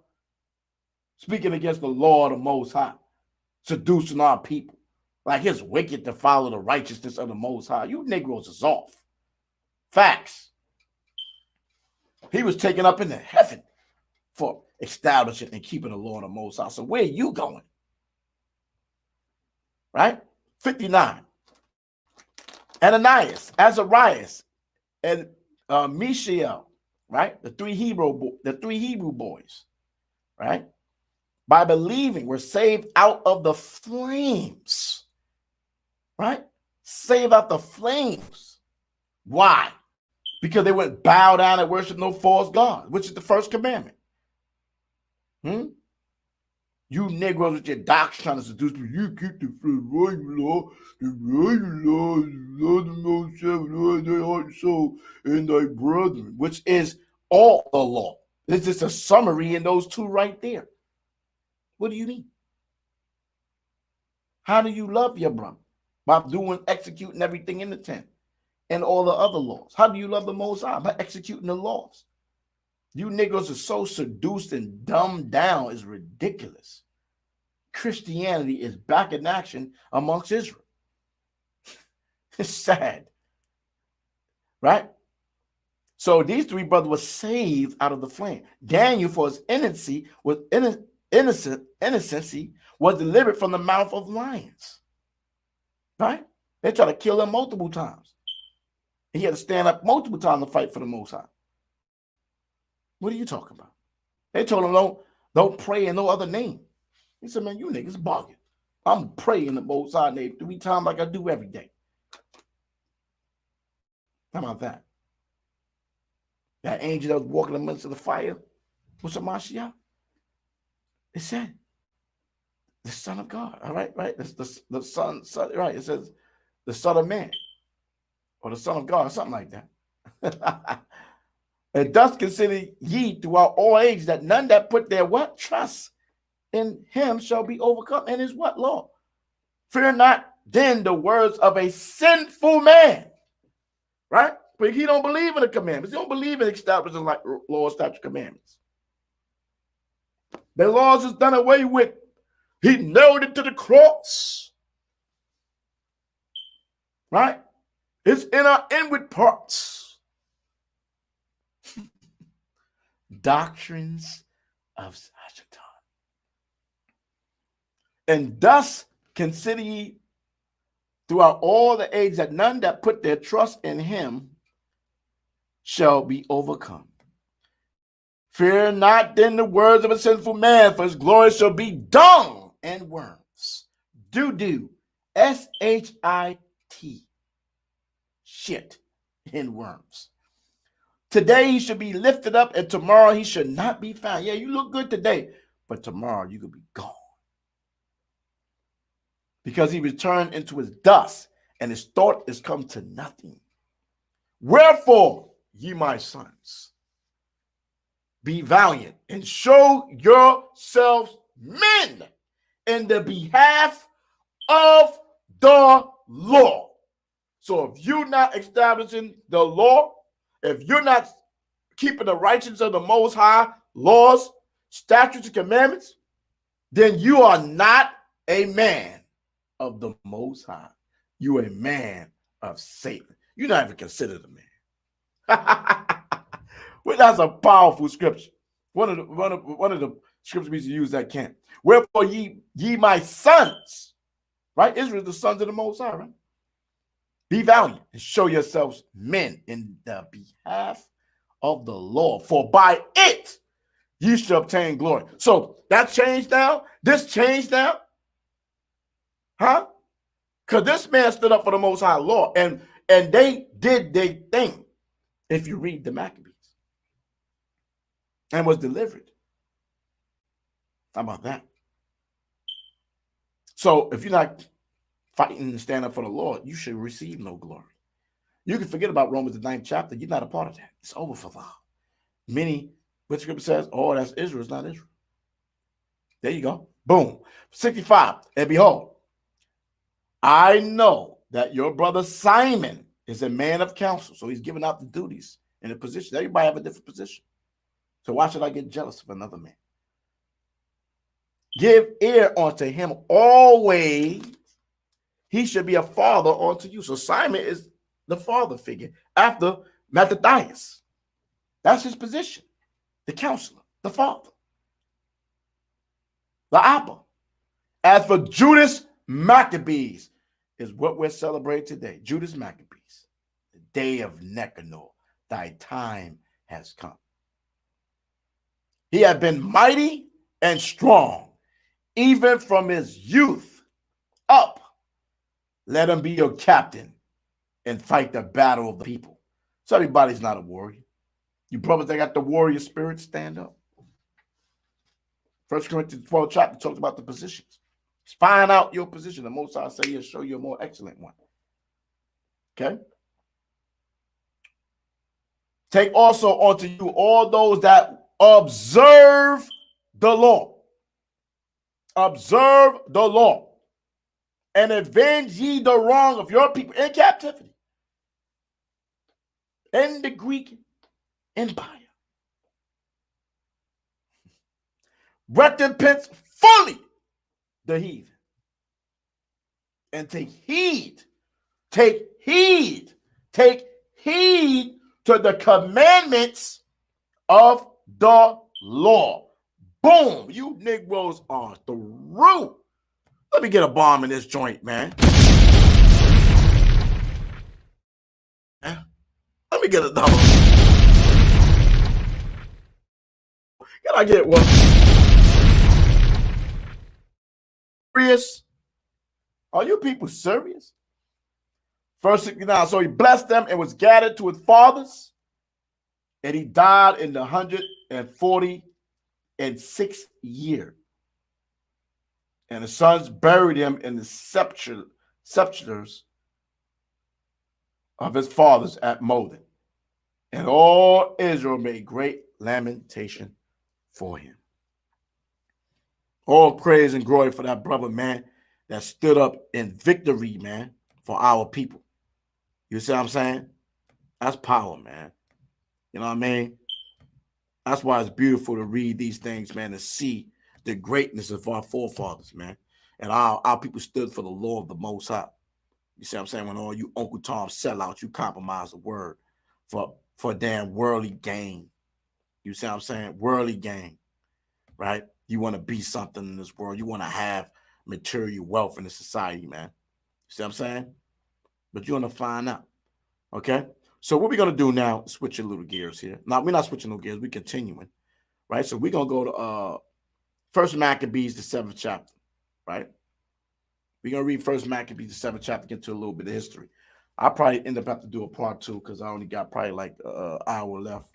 Speaker 4: Speaking against the law of the Most High, seducing our people. Like it's wicked to follow the righteousness of the Most High. You Negroes is off. Facts. He was taken up into heaven for establishing and keeping the law of the Most High. So where are you going? Right? 59. Ananias, Azarias, and Mishael, right? The three Hebrew boys, right? By believing, were saved out of the flames, right? Saved out the flames. Why? Because they wouldn't bow down and worship no false god, which is the first commandment. You Negroes with your doctrine trying to seduce me. You keep the right law, the right law, love the most love thy heart and soul, and thy brethren, which is all the law. It's just a summary in those two right there. What do you mean? How do you love your brother? By executing everything in the 10 and all the other laws. How do you love the Most High? By executing the laws. You niggas are so seduced and dumbed down, is ridiculous. Christianity is back in action amongst Israel. It's sad. Right? So these three brothers were saved out of the flame. Daniel, for his innocency, was delivered from the mouth of lions. Right? They tried to kill him multiple times. He had to stand up multiple times to fight for the Most High. What are you talking about? They told him don't pray in no other name. He said, man, you niggas bugging. I'm praying the Most High name 3 times like I do every day. How about that? That angel that was walking amongst the fire was a Mashiach. It said the Son of God. All right, right? The son, right? It says the Son of Man or the Son of God or something like that. And thus consider ye throughout all ages that none that put their what? Trust in him shall be overcome. And his what? Law. Fear not then the words of a sinful man. Right? But he don't believe in the commandments. He don't believe in establishing like law, statute, commandments. The laws is done away with. He nailed it to the cross. Right? It's in our inward parts. Doctrines of Satan. And thus consider ye throughout all the ages that none that put their trust in him shall be overcome. Fear not then the words of a sinful man, for his glory shall be dung and worms. Do. S-H-I-T. Shit and worms. Today he should be lifted up, and tomorrow he should not be found. Yeah, you look good today, but tomorrow you could be gone. Because he returned into his dust, and his thought is come to nothing. Wherefore, ye my sons, be valiant and show yourselves men in the behalf of the law. So if you're not establishing the law, if you're not keeping the righteousness of the Most High, laws, statutes, and commandments, then you are not a man of the Most High. You are a man of Satan. You're not even considered a man. Well, that's a powerful scripture. One of the scriptures we used to use that camp. Wherefore ye my sons, right? Israel is the sons of the Most High, right? Be valiant and show yourselves men in the behalf of the law, for by it ye shall obtain glory. So that changed now. This changed now, huh? Because this man stood up for the Most High law, and they did their thing. If you read the Maccabees, and was delivered. How about that? So if you're not fighting and stand up for the Lord, you should receive no glory. You can forget about Romans the 9th chapter. You're not a part of that. It's over for thou. Many, what scripture says, oh, that's Israel. It's not Israel. There you go. Boom. 65. And behold, I know that your brother Simon is a man of counsel. So he's giving out the duties and the position. Everybody have a different position. So why should I get jealous of another man? Give ear unto him always. He should be a father unto you. So Simon is the father figure after Matthias. That's his position. The counselor, the father, the Abba. As for Judas Maccabees is what we're celebrating today. Judas Maccabees, the day of Nicanor. Thy time has come. He had been mighty and strong, even from his youth up. Let him be your captain and fight the battle of the people. So everybody's not a warrior. You brothers that got the warrior spirit, stand up. 1 Corinthians 12 chapter talks about the positions. Find out your position. The Most High say he'll show you a more excellent one. Okay? Take also unto you all those that observe the law. Observe the law. And avenge ye the wrong of your people in captivity. In the Greek Empire. Recompense fully the heathen. And take heed to the commandments of the law. Boom, you Negroes are through. Let me get a bomb in this joint, man. Let me get another one. Can I get one? Serious? Are you people serious? Verse 69. So he blessed them and was gathered to his fathers, and he died in the 146th year. And the sons buried him in the sepulchres of his fathers at Moden. And all Israel made great lamentation for him. All praise and glory for that brother, man, that stood up in victory, man, for our people. You see what I'm saying? That's power, man. You know what I mean? That's why it's beautiful to read these things, man, to see the greatness of our forefathers, man. And our people stood for the law of the Most High. You see what I'm saying? When all you Uncle Tom sellouts, you compromise the word for damn worldly gain. You see what I'm saying? Worldly gain, right? You want to be something in this world. You want to have material wealth in the society, man. You see what I'm saying? But you're going to find out, okay? So what we're going to do now, switch a little gears here. Now, we're not switching no gears. We're continuing, right? So we're going to go to First Maccabees, the 7th chapter, right? We're going to read First Maccabees, the 7th chapter, get to a little bit of history. I'll probably end up having to do a part 2 because I only got probably like an hour left,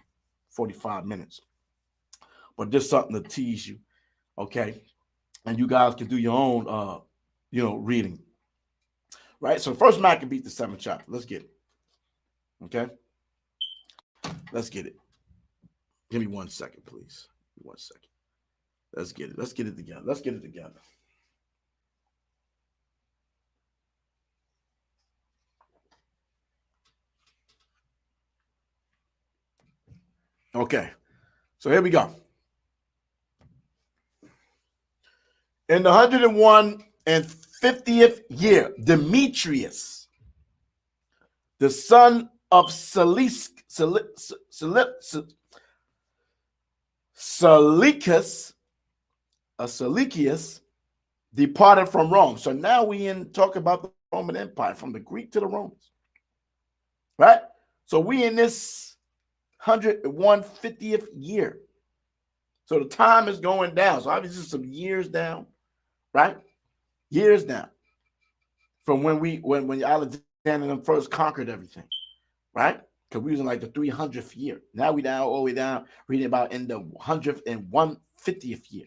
Speaker 4: 45 minutes. But just something to tease you, okay? And you guys can do your own, reading. Right? So first Maccabees, the 7th chapter. Let's get it. Okay? Let's get it. Give me 1 second, please. 1 second. Let's get it. Let's get it together. Let's get it together. Okay. So here we go. In the 150th year, Demetrius, the son of Seleucus, departed from Rome. So now we talk about the Roman Empire, from the Greek to the Romans. Right? So we in this 150th year. So the time is going down. So obviously some years down, right? Years down from when Alexander first conquered everything, right? Because we was in like the 300th year. Now we down all the way down, reading about in the 150th year.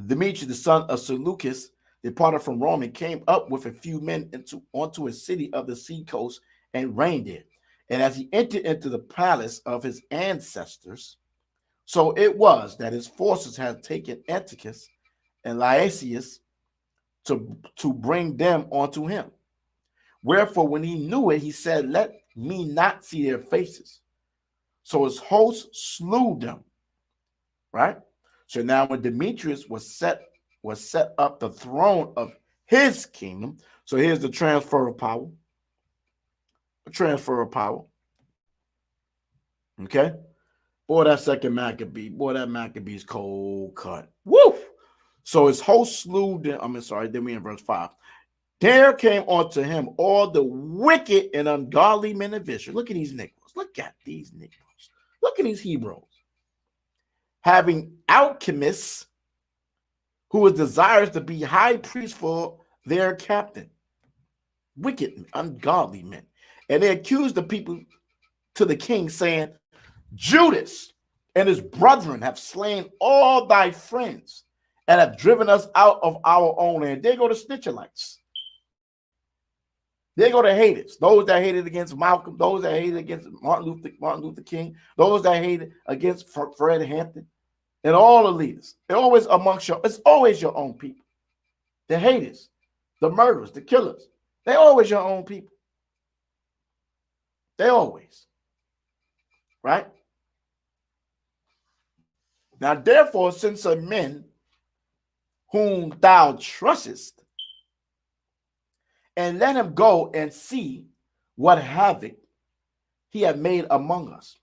Speaker 4: Demetrius, the son of Seleucus, departed from Rome and came up with a few men onto a city of the sea coast and reigned there. And as he entered into the palace of his ancestors, so it was that his forces had taken Antiochus and Lysias to bring them onto him. Wherefore, when he knew it, he said, "Let me not see their faces." So his host slew them. Right? So now when Demetrius was set up the throne of his kingdom, so here's the transfer of power. A transfer of power. Okay? Boy, that second Maccabee. Boy, that Maccabee's cold cut. Woo! So his host slew them. Then we in verse 5. There came unto him all the wicked and ungodly men of Israel. Look at these Negroes. Look at these Negroes. Look at these Hebrews. Having alchemists who was desirous to be high priest for their captain. Wicked, ungodly men. And they accused the people to the king, saying, Judas and his brethren have slain all thy friends and have driven us out of our own land. They go to Snitchelites. They go to haters. Those that hated against Malcolm, those that hated against Martin Luther King, those that hated against Fred Hampton, and all the leaders. It's always your own people. The haters, the murderers, the killers. They're always your own people. They always. Right? Now, therefore, since some men whom thou trustest, and let him go and see what havoc he had made among us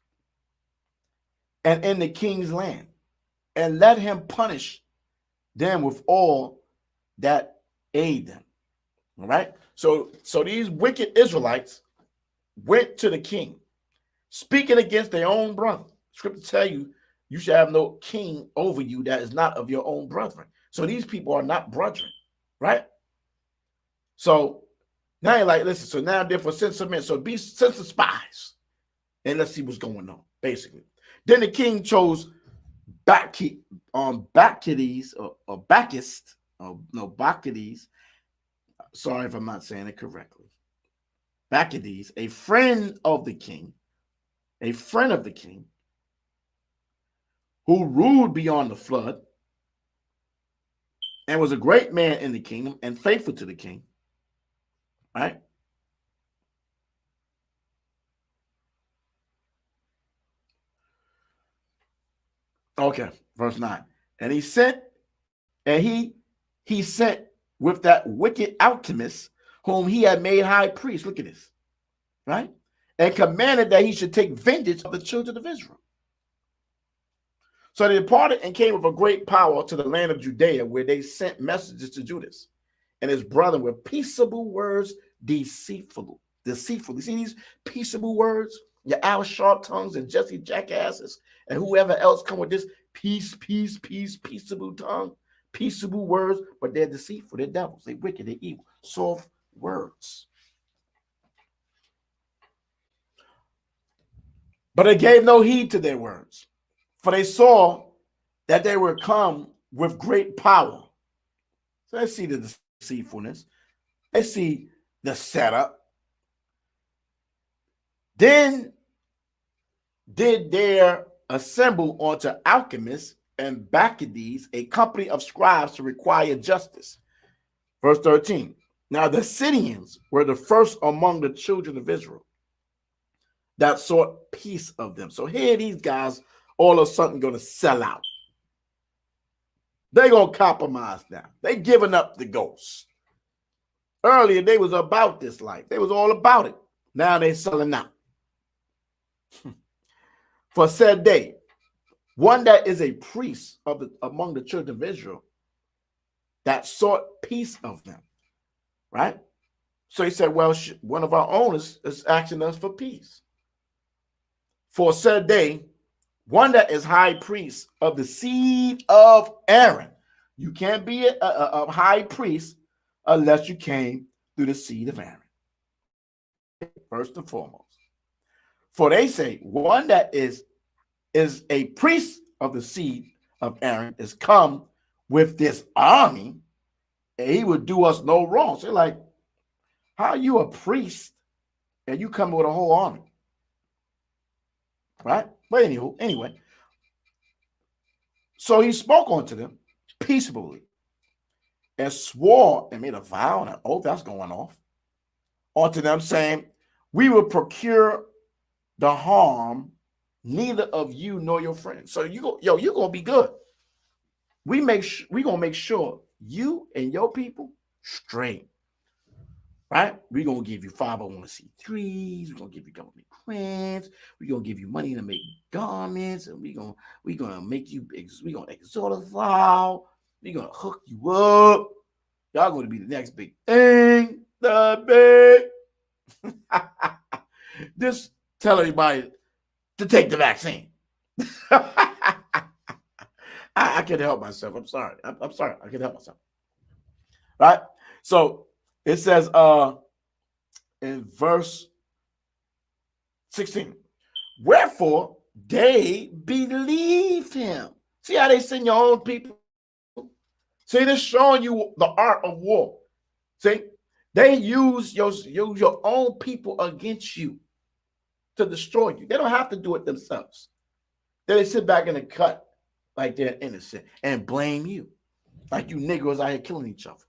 Speaker 4: and in the king's land, and let him punish them with all that aid them. All right. So these wicked Israelites went to the king, speaking against their own brother. Scripture tell you, you shall have no king over you that is not of your own brethren. So these people are not brethren, right? So now you're like, listen, so now therefore send some men. So send some spies. And let's see what's going on, basically. Then the king chose Bacchides, sorry if I'm not saying it correctly. Bacchides, a friend of the king, who ruled beyond the flood and was a great man in the kingdom and faithful to the king. Right? Okay, verse 9. And he sent with that wicked alchemist whom he had made high priest. Look at this. Right? And commanded that he should take vengeance of the children of Israel. So they departed and came with a great power to the land of Judea, where they sent messages to Judas and his brother with peaceable words, deceitful. You see these peaceable words? Your Al Sharptongues and Jesse Jackasses and whoever else come with this peaceable tongue, peaceable words, but they're deceitful, they're devils, they're wicked, they're evil, soft words. But they gave no heed to their words, for they saw that they were come with great power. So let's see the deceitfulness. They see the setup. Then did there assemble unto alchemists and Maccabees a company of scribes to require justice. Verse 13. Now the Syrians were the first among the children of Israel that sought peace of them. So here these guys all of a sudden going to sell out. They're going to compromise now. They giving up the ghost. Earlier, they was about this life. They was all about it. Now they selling out. For said day, one that is a priest among the children of Israel that sought peace of them. Right? So he said, well, one of our owners is asking us for peace. For said day, one that is high priest of the seed of Aaron. You can't be a high priest unless you came through the seed of Aaron. First and foremost. For they say, one that is a priest of the seed of Aaron is come with this army, and he would do us no wrong. So they're like, how are you a priest and you come with a whole army? Right? But anyway. So he spoke unto them peaceably and swore and made a vow and an oath that's going off unto them, saying, we will procure the harm neither of you nor your friends. So you're gonna be good. We gonna make sure you and your people straight. Right? We're gonna give you 501c3s, we're gonna give you government grants, we're gonna give you money to make garments, and we're gonna make you, we're gonna exotify, we're gonna hook you up. Y'all gonna be the next big thing. The big just tell everybody to take the vaccine. I can't help myself. I'm sorry. I'm sorry. I can't help myself. Right? So it says in verse 16, wherefore they believed him. See how they send your own people? See, they're showing you the art of war. See, they use your own people against you to destroy you. They don't have to do it themselves. They sit back in the cut like they're innocent and blame you. Like you Negroes out here killing each other.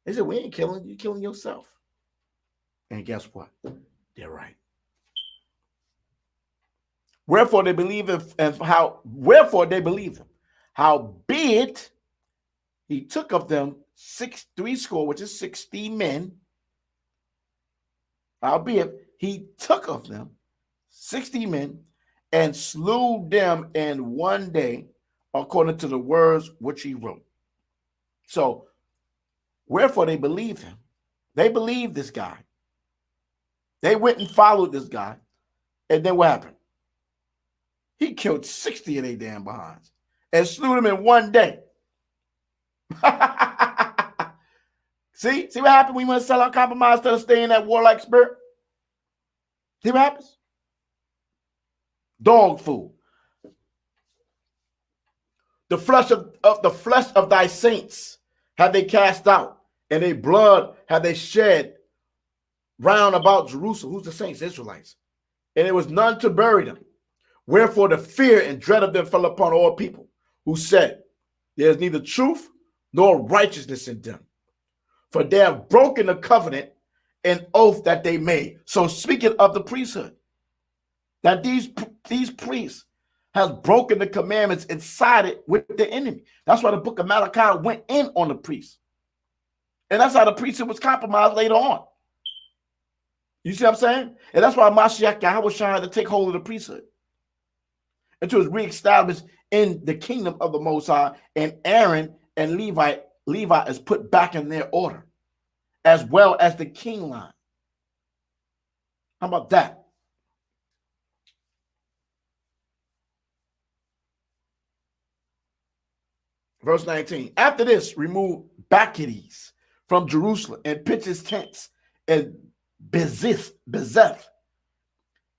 Speaker 4: They said, we ain't killing you, you're killing yourself. And guess what? They're right. Wherefore they believe him, wherefore they believe him. Howbeit he took of them 60, which is 60 men. Howbeit he took of them 60 men and slew them in one day, according to the words which he wrote. So, wherefore they believed him. They believed this guy. They went and followed this guy. And then what happened? He killed 60 of their damn behinds and slew them in one day. See what happened when you want to sell out, compromise instead of staying in that warlike spirit? See what happens? Dog food. The flesh of thy saints have they cast out, and their blood have they shed round about Jerusalem. Who's the saints? Israelites. And there was none to bury them. Wherefore the fear and dread of them fell upon all people, who said, there is neither truth nor righteousness in them. For they have broken the covenant and oath that they made. So speaking of the priesthood, that these priests have broken the commandments and sided with the enemy. That's why the book of Malachi went in on the priests. And that's how the priesthood was compromised later on. You see what I'm saying? And that's why Mashiach Yahushua had to take hold of the priesthood until it was reestablished in the kingdom of the Most High, and Aaron and Levi is put back in their order, as well as the king line. How about that? Verse 19. After this, remove Maccabees from Jerusalem and pitched his tents in Bezeth,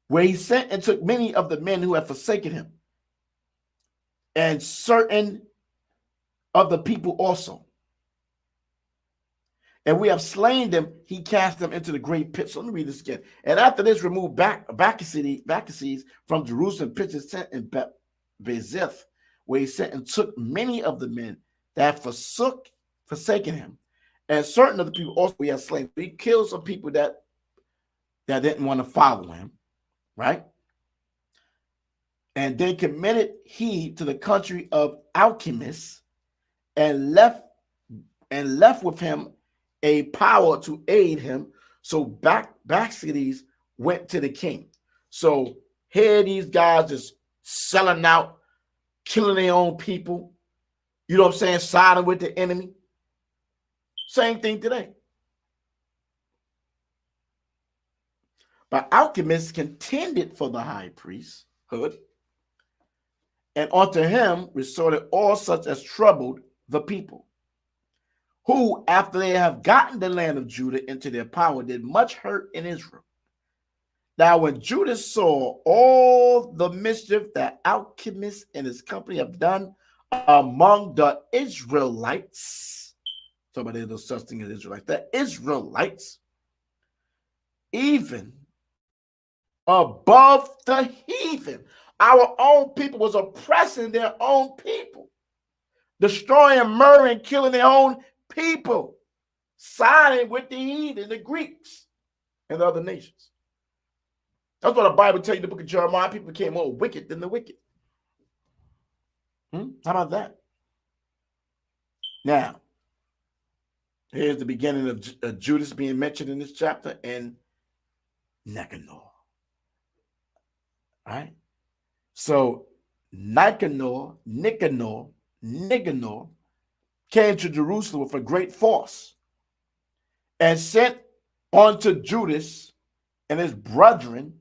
Speaker 4: where he sent and took many of the men who had forsaken him, and certain of the people also. and we have slain them, he cast them into the great pit. So let me read this again. And after this, removed Maccabees from Jerusalem, pitched his tent in Bezith, where he sent and took many of the men that forsaken him, and certain of the people also he had slain. He killed some people that didn't want to follow him, right? And then committed he to the country of alchemists, and left with him a power to aid him. So Maccabees went to the king. So here these guys just selling out, killing their own people. You know what I'm saying? Siding with the enemy. Same thing today. But alchemists contended for the high priesthood, and unto him resorted all such as troubled the people, who, after they have gotten the land of Judah into their power, did much hurt in Israel. Now, when Judas saw all the mischief that alchemists and his company have done among the Israelites, somebody there's no such thing as Israelites, the Israelites, even above the heathen, our own people was oppressing their own people, destroying, murdering, killing their own people, siding with the heathen, the Greeks, and the other nations. That's what the Bible tells you in the book of Jeremiah. People became more wicked than the wicked. How about that? Now, here's the beginning of Judas being mentioned in this chapter, and Nicanor. All right? So Nicanor came to Jerusalem with a great force and sent unto Judas and his brethren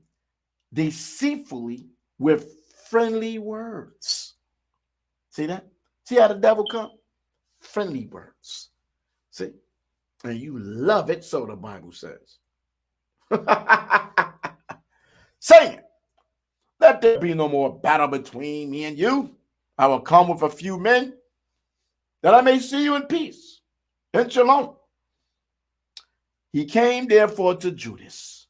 Speaker 4: deceitfully with friendly words. See that? See how the devil come? Friendly words. See? And you love it, so the Bible says. Saying, let there be no more battle between me and you. I will come with a few men, that I may see you in peace, in shalom. He came therefore to Judas,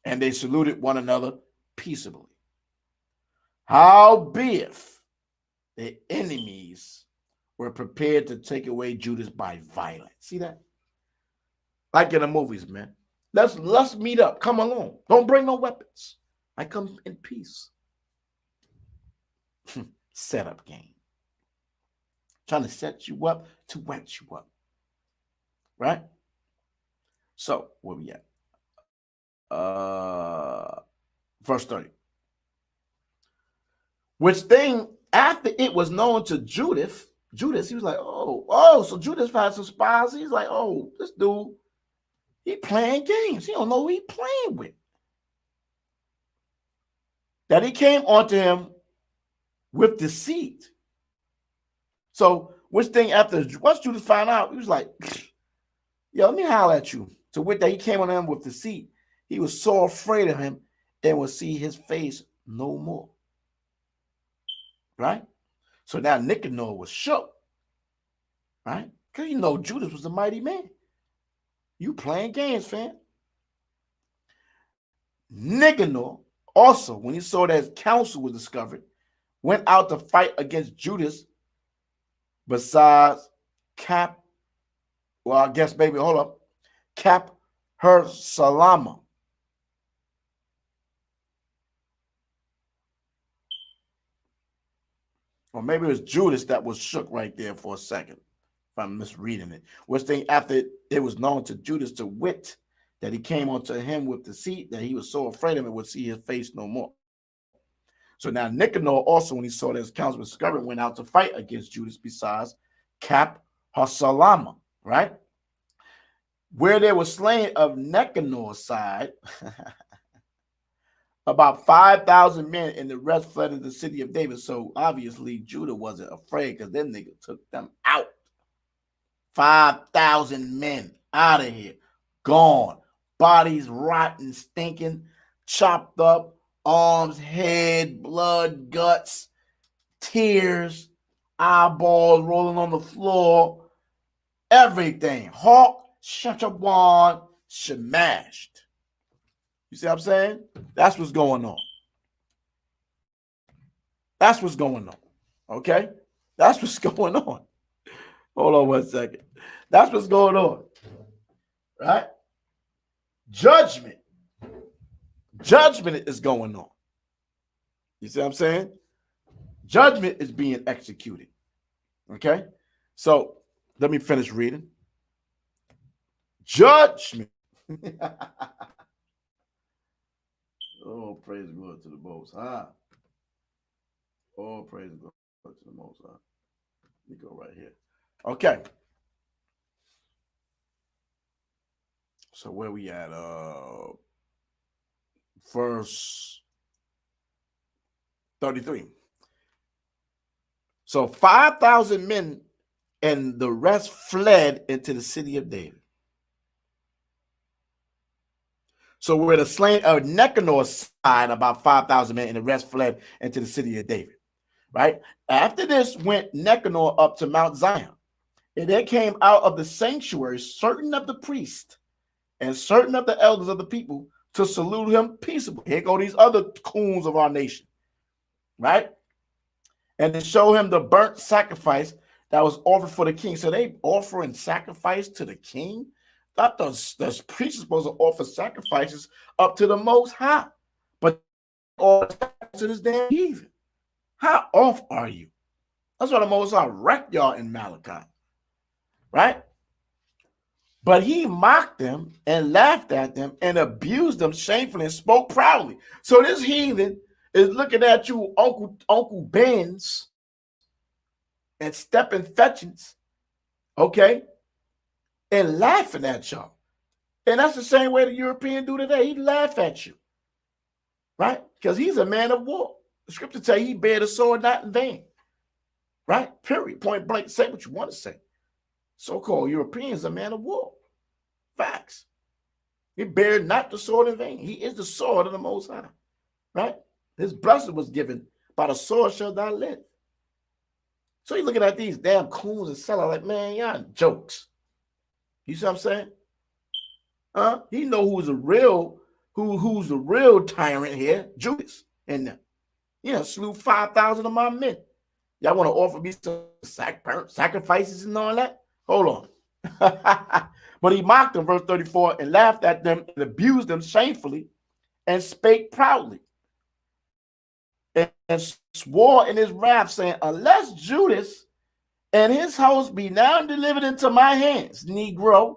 Speaker 4: and they saluted one another peaceably. Howbeit the enemies were prepared to take away Judas by violence. See that? Like in the movies, man. Let's meet up. Come along. Don't bring no weapons. I come in peace. Setup game. Trying to set you up to wet you up. Right? So, where we at? Verse 30. Which thing, after it was known to Judas, he was like, so Judas had some spies. He's like, this dude, he playing games. He don't know who he playing with. That he came onto him with deceit. So, which thing once Judas found out, he was like, yo, let me holler at you. So with that, he came on him with deceit. He was so afraid of him and would see his face no more. Right? So now Nicanor was shook. Right? Because you know Judas was a mighty man. You playing games, fam. Nicanor also, when he saw that his counsel was discovered, went out to fight against Judas besides Cap her Salama. Or maybe it was Judas that was shook right there for a second, if I'm misreading it. Which thing after it was known to Judas to wit that he came unto him with deceit, that he was so afraid of it would see his face no more. So now Nicanor also, when he saw that his counsel was discovered, went out to fight against Judas besides Cap Hasalama, right? Where there was slain of Nicanor's side, about 5,000 men, and the rest fled into the city of David. So obviously Judah wasn't afraid because them niggas took them out. 5,000 men out of here, gone. Bodies rotten, stinking, chopped up, arms, head, blood, guts, tears, eyeballs rolling on the floor, everything. Hawk Shashawan Shemashed. You see what I'm saying? That's what's going on. That's what's going on. Okay? That's what's going on. Hold on one second. That's what's going on. Right? Judgment. Judgment is going on. You see what I'm saying? Judgment is being executed. Okay? So let me finish reading. Judgment. Oh, praise God to the Most High. Oh, praise God to the Most High. Let me go right here. Okay. So where we at? Verse 33. So 5,000 men and the rest fled into the city of David. So we're the slain of Nicanor's side, about 5,000 men, and the rest fled into the city of David. Right? After this went Nicanor up to Mount Zion, and there came out of the sanctuary certain of the priests and certain of the elders of the people to salute him peaceably. Here go these other coons of our nation. Right? And to show him the burnt sacrifice that was offered for the king. So they offering sacrifice to the king? Thought those priests are supposed to offer sacrifices up to the Most High, but all to this damn heathen. How off are you? That's why the Most High wrecked y'all in Malachi, right? But he mocked them and laughed at them and abused them shamefully and spoke proudly. So this heathen is looking at you, Uncle Ben's and stepping fetchings, okay? And laughing at y'all. And that's the same way the European do today. He laugh at you. Right? Because he's a man of war. The scripture tell you he bear the sword not in vain. Right? Period. Point blank. Say what you want to say. So-called Europeans are a man of war. Facts. He bear not the sword in vain. He is the sword of the Most High. Right? His blessing was given. By the sword shall thou live. So you're looking at these damn coons and sellers like, man, y'all jokes. You see what I'm saying? He know who's the real tyrant here, Judas. And slew 5,000 of my men. Y'all want to offer me some sacrifices and all that? Hold on. But he mocked them, verse 34, and laughed at them and abused them shamefully and spake proudly. And swore in his wrath, saying, unless Judas and his host be now delivered into my hands, Negro,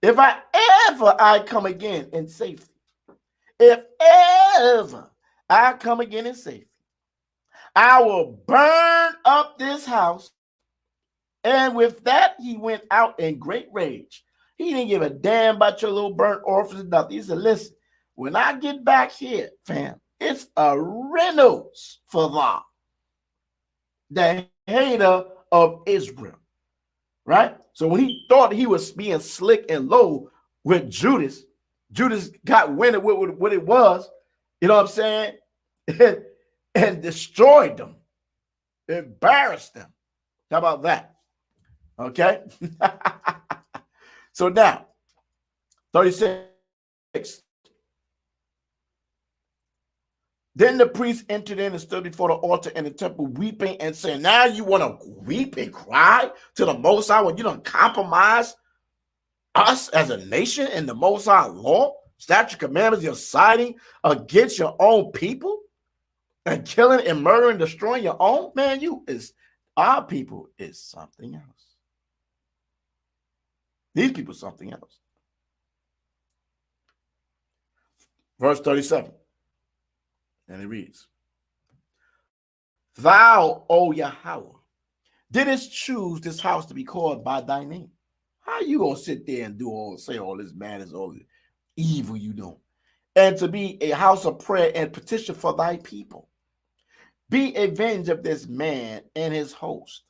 Speaker 4: if I come again in safety, if ever I come again in safety, I will burn up this house. And with that, he went out in great rage. He didn't give a damn about your little burnt orphans and nothing. He said, listen, when I get back here, fam, it's a Reynolds for thou, the hater of Israel. Right? So when he thought he was being slick and low with Judas, Judas got wind of what it was, you know what I'm saying? And destroyed them, embarrassed them. How about that? Okay? So now, 36. Then the priest entered in and stood before the altar in the temple, weeping and saying, now you want to weep and cry to the Most High when you don't compromise us as a nation in the Most High law, statute, commandments, you're siding against your own people and killing and murdering, destroying your own? Man, our people is something else. These people something else. Verse 37. And it reads, thou, O Yahweh, didst choose this house to be called by thy name. How you gonna sit there and say all this madness, all this evil you doing? And to be a house of prayer and petition for thy people. Be avenged of this man and his host.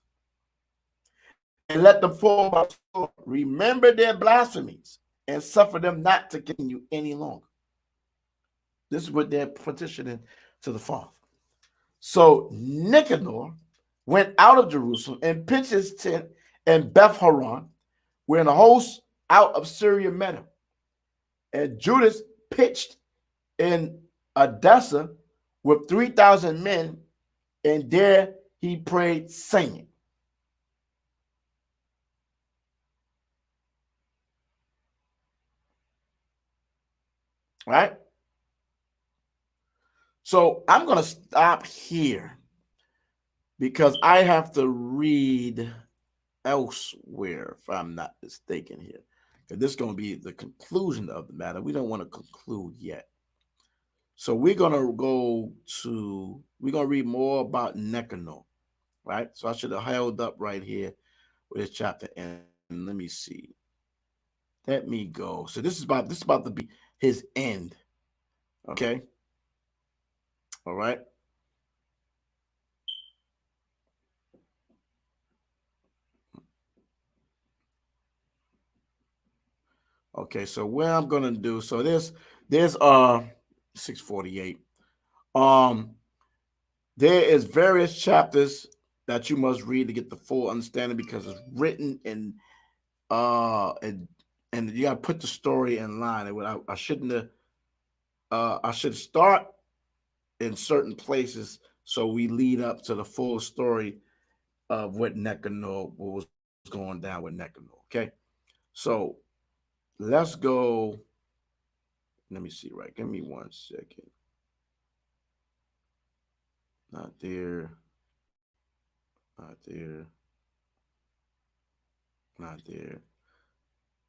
Speaker 4: And let them fall by the sword. Remember their blasphemies and suffer them not to continue any longer. This is what they're petitioning to the Father. So Nicanor went out of Jerusalem and pitched his tent in Beth Horon, when the host out of Syria met him. And Judas pitched in Edessa with 3,000 men, and there he prayed, singing. Right? So I'm going to stop here because I have to read elsewhere, if I'm not mistaken here. This is going to be the conclusion of the matter. We don't want to conclude yet. So we're going to read more about Nicanor, right? So I should have held up right here with this chapter. And let me see. Let me go. So this is about to be his end. Okay. All right. Okay, so what I'm gonna do, so there's 648. There is various chapters that you must read to get the full understanding because it's written in and you gotta put the story in line. I shouldn't have I should start in certain places so we lead up to the full story of what Nicanor was going down with Nicanor. Okay, so let's go. Let me see, right? Give me 1 second. Not there. Not there. Not there.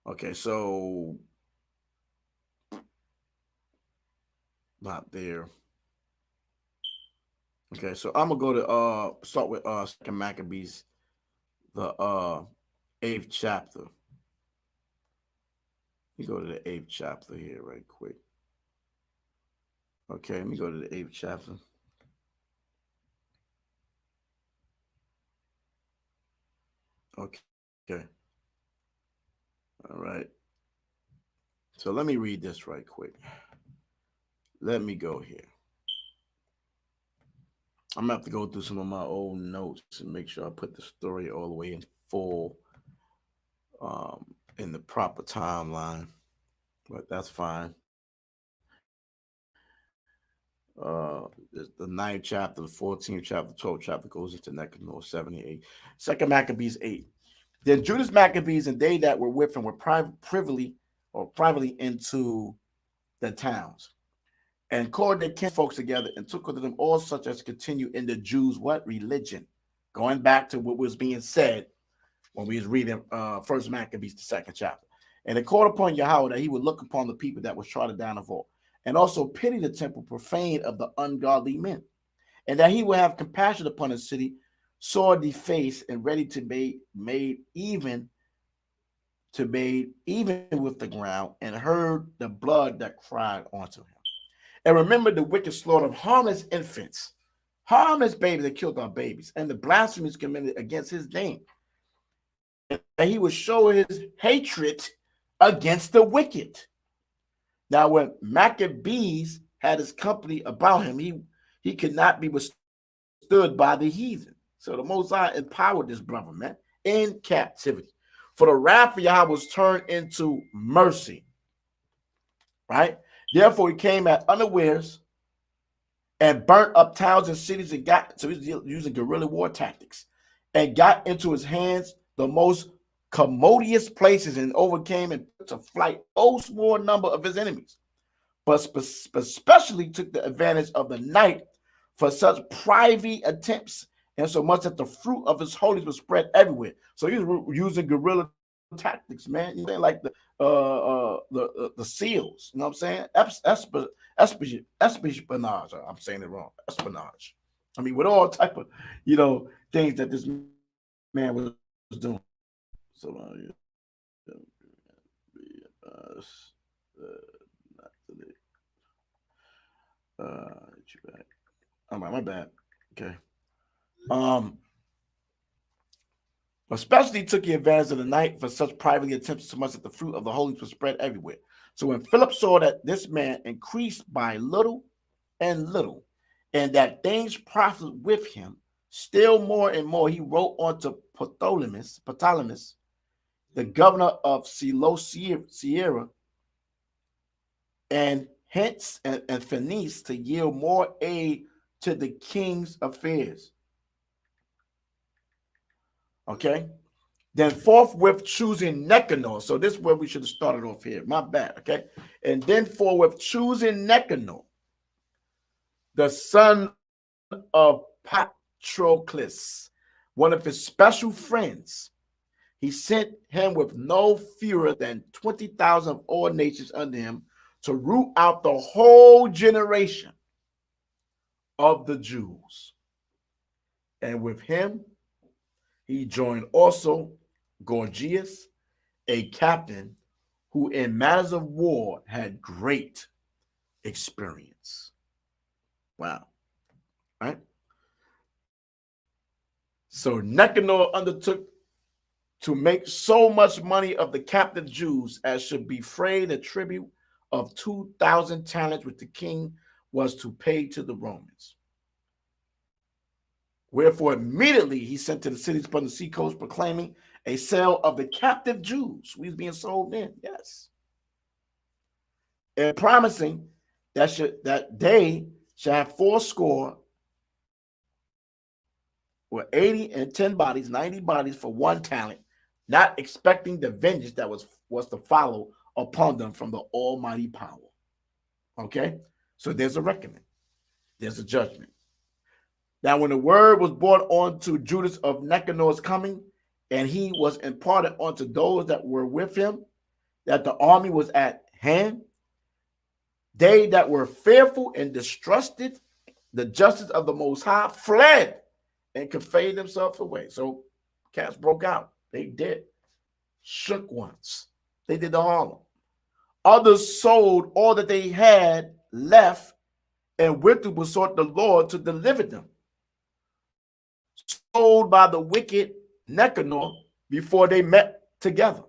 Speaker 4: Okay, so not there. Okay, so I'm gonna go to start with 2 Maccabees, the 8th chapter. Let me go to the 8th chapter here right quick. Okay, let me go to the 8th chapter. Okay. All right. So let me read this right quick. Let me go here. I'm gonna have to go through some of my old notes and make sure I put the story all the way in full, in the proper timeline. But that's fine. The 9th chapter, the 14th chapter, 12th chapter goes into Nicanor 78. 2 Maccabees 8. Then Judas Maccabees and they that were with him were privately into the towns, and called their kinfolks together, and took unto them all such as continue in the Jews' what? Religion. Going back to what was being said when we was reading 1 Maccabees, the 2nd chapter. And they called upon Yahweh that he would look upon the people that was trodden down of all, and also pity the temple profaned of the ungodly men, and that he would have compassion upon the city, sore defaced and ready to be made even with the ground, and heard the blood that cried unto him. And remember the wicked slaughter of harmless infants, harmless babies that killed our babies, and the blasphemies committed against his name. And he would show his hatred against the wicked. Now, when Maccabees had his company about him, he could not be withstood by the heathen. So the Most High empowered this brother, man, in captivity. For the wrath of Yahweh was turned into mercy, right? Therefore, he came at unawares and burnt up towns and cities, and so he's using guerrilla war tactics, and got into his hands the most commodious places, and overcame and put to flight no small number of his enemies, but especially took the advantage of the night for such private attempts, and so much that the fruit of his holiness was spread everywhere. So he's using guerrilla tactics, man. You know, like the SEALs. You know what I'm saying? Espionage. I'm saying it wrong. Espionage. I mean, with all type of things that this man was doing. So all right, my bad. Okay. Especially took he advantage of the night for such privately attempts, so much that the fruit of the holiness was spread everywhere. So when Philip saw that this man increased by little and little, and that things prospered with him still more and more, he wrote unto Ptolemy, the governor of Sierra, and hence and Phoenice to yield more aid to the king's affairs. Okay. Then forthwith choosing Nicanor. So this is where we should have started off here. My bad. Okay. And then forthwith choosing Nicanor, the son of Patroclus, one of his special friends, he sent him with no fewer than 20,000 of all nations under him to root out the whole generation of the Jews. And with him, he joined also Gorgias, a captain who in matters of war had great experience. Wow. Right? So Nicanor undertook to make so much money of the captive Jews as should be frayed a tribute of 2,000 talents which the king was to pay to the Romans. Wherefore immediately he sent to the cities upon the seacoast proclaiming a sale of the captive Jews who was being sold in, yes, and promising that they shall have 80 and 10 bodies, 90 bodies for 1 talent, not expecting the vengeance that was to follow upon them from the almighty power. Okay, so there's a reckoning, there's a judgment. Now, when the word was brought on to Judas of Nicanor's coming, and he was imparted unto those that were with him, that the army was at hand, they that were fearful and distrusted the justice of the Most High fled and conveyed themselves away. So cats broke out. They did. Shook ones. They did the Harlem. Others sold all that they had left and went to besought the Lord to deliver them. Sold by the wicked Nicanor before they met together.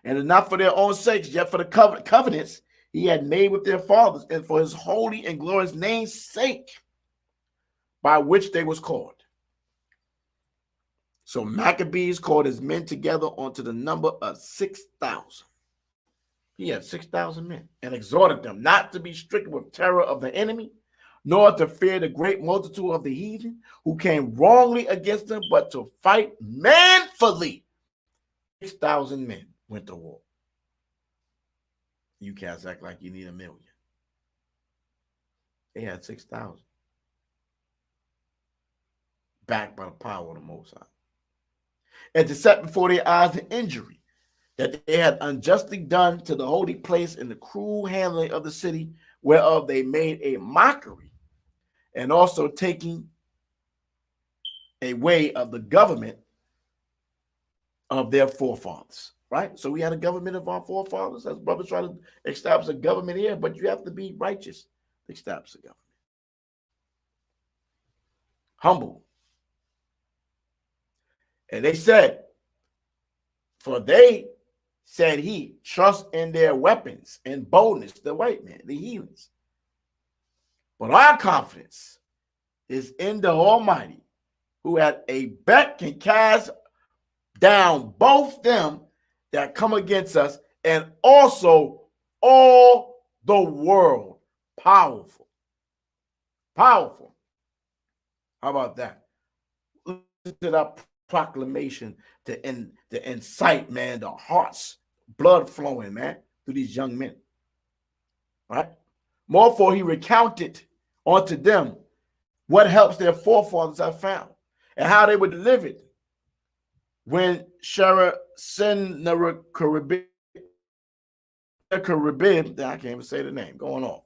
Speaker 4: And not for their own sakes, yet for the covenants he had made with their fathers, and for his holy and glorious name's sake, by which they was called. So Maccabees called his men together unto the number of 6,000. He had 6,000 men, and exhorted them not to be stricken with terror of the enemy, nor to fear the great multitude of the heathen who came wrongly against them, but to fight manfully. 6,000 men went to war. You cats act like you need 1 million. They had 6,000. Backed by the power of the Most High. And to set before their eyes the injury that they had unjustly done to the holy place in the cruel handling of the city, whereof they made a mockery, and also taking away of the government of their forefathers. Right? So we had a government of our forefathers. As brothers try to establish a government here, but you have to be righteous to establish a government. Humble. And they said, for they, said he, trust in their weapons and boldness, the white man, the heathens. But our confidence is in the Almighty, who at a beck can cast down both them that come against us, and also all the world. Powerful. Powerful. How about that? Listen to that proclamation to incite, man, the hearts, blood flowing, man, to these young men. Right? Moreover, he recounted unto them what helps their forefathers have found and how they were delivered when Sennacherib, I can't even say the name, going on.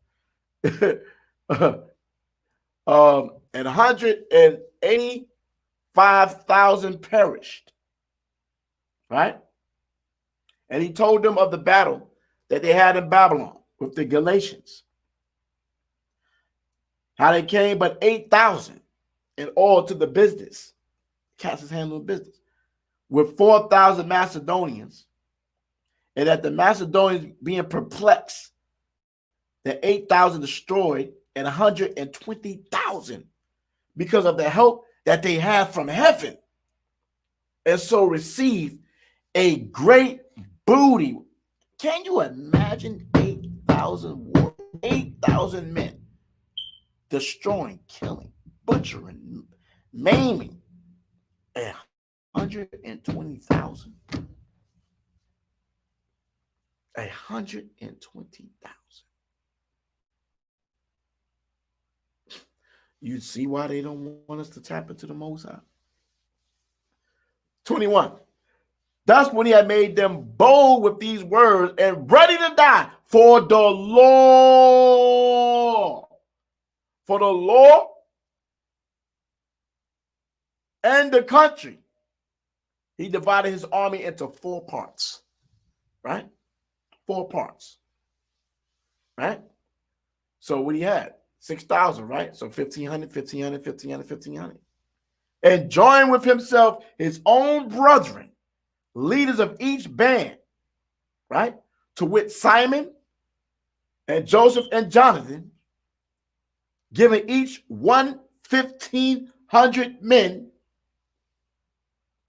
Speaker 4: And 185,000 perished. Right? And he told them of the battle that they had in Babylon with the Galatians. How they came but 8,000 in all to the business. Cast his hand on business. With 4,000 Macedonians. And that the Macedonians being perplexed, the 8,000 destroyed and 120,000 because of the help that they had from heaven. And so received a great booty. Can you imagine 8,000 men destroying, killing, butchering, maiming 120,000? 120,000. You see why they don't want us to tap into the Most High. 21. That's when he had made them bold with these words and ready to die for the law. For the law and the country. He divided his army into 4 parts. Right? 4 parts. Right? So what he had? 6,000, right? So 1,500, 1,500, 1,500, 1,500. And joined with himself his own brethren, leaders of each band, right? To wit, Simon and Joseph and Jonathan, giving each 1,500 men,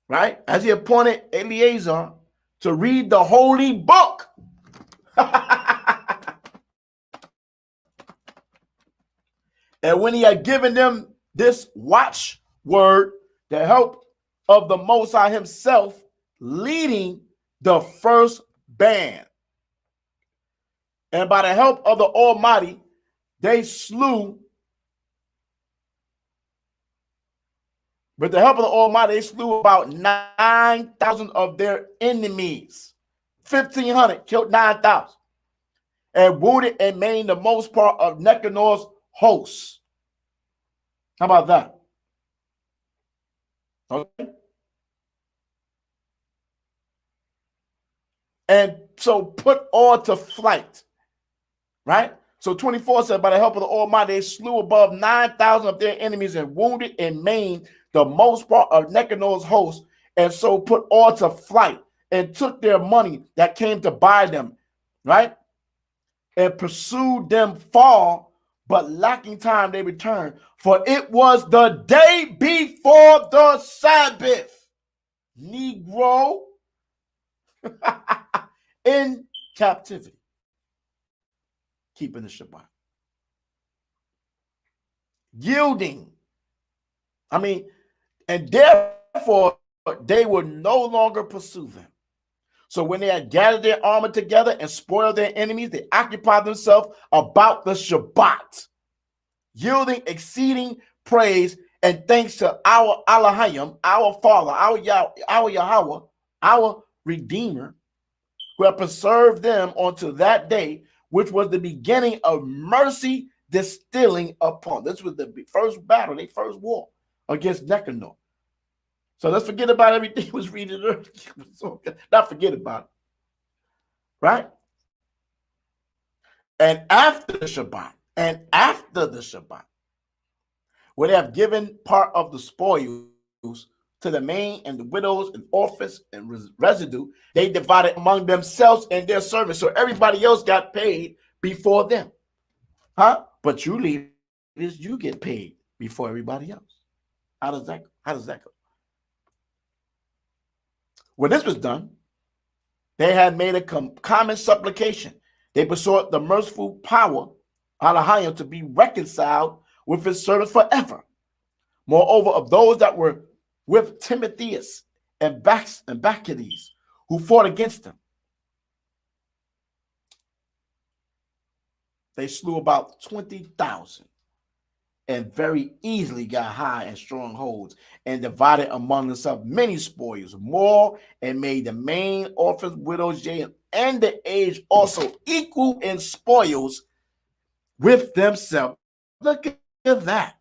Speaker 4: right? As he appointed Eleazar to read the holy book. And when he had given them this watchword, the help of the Most High himself leading the first band. And by the help of the Almighty, they slew, with the help of the Almighty, they slew about 9,000 of their enemies. 1,500 killed 9,000. And wounded and maimed the most part of Nicanor's hosts. How about that? Okay. And so put all to flight. Right? So 24 said, by the help of the Almighty, they slew above 9,000 of their enemies and wounded and maimed the most part of Nicanor's host, and so put all to flight and took their money that came to buy them, right? And pursued them far, but lacking time they returned, for it was the day before the Sabbath. Negro in captivity, keeping the Shabbat, yielding. And therefore they would no longer pursue them. So when they had gathered their armor together and spoiled their enemies, they occupied themselves about the Shabbat, yielding exceeding praise and thanks to our Elohim, our Father, our Yahweh, our Redeemer, who have preserved them unto that day, which was the beginning of mercy distilling upon. This was the first battle, the first war against Nicanor. So let's forget about everything he was reading earlier. Not forget about it. Right? And after the Shabbat, when they have given part of the spoils to the main and the widows and orphans and residue, they divided among themselves and their servants. So everybody else got paid before them. Huh? But you leaders, you get paid before everybody else. How does that go? When this was done, they had made a common supplication. They besought the merciful power, Elohim, to be reconciled with his servants forever. Moreover, of those that were with Timotheus and Bacchides, who fought against them, they slew about 20,000 and very easily got high and strong holds and divided among themselves many spoils, more, and made the main orphans, widows, yea, and the aged also equal in spoils with themselves. Look at that.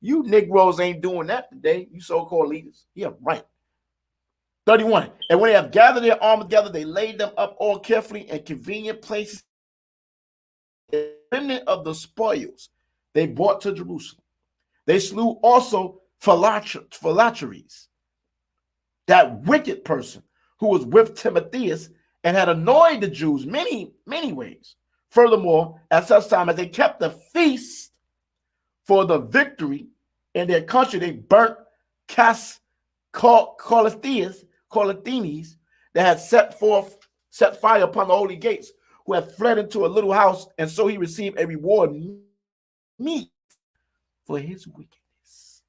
Speaker 4: You Negroes ain't doing that today, you so-called leaders. Yeah, right. 31. And when they have gathered their armor together, they laid them up all carefully in convenient places. The remnant of the spoils they brought to Jerusalem. They slew also Philateles, that wicked person who was with Timotheus and had annoyed the Jews many ways. Furthermore, at such time as they kept the feast for the victory in their country, they burnt Colathenes, that had set fire upon the holy gates, who had fled into a little house, and so he received a reward meet for his wickedness.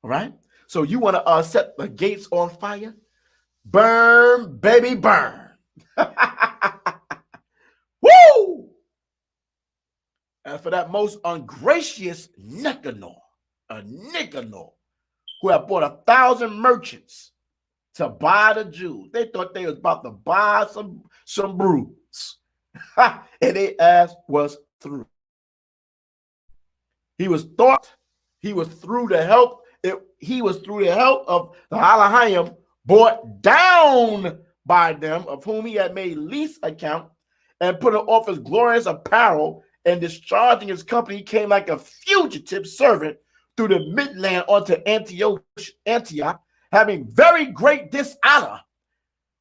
Speaker 4: All right? So you want to set the gates on fire? Burn, baby, burn. Woo! And for that most ungracious Nicanor, who had bought 1,000 merchants to buy the Jews. They thought they was about to buy some brews. And their ass was through. He was through the help. He was through the help of the Halahayim, brought down by them, of whom he had made least account, and put off his glorious apparel, and discharging his company, he came like a fugitive servant through the midland unto Antioch, having very great dishonor,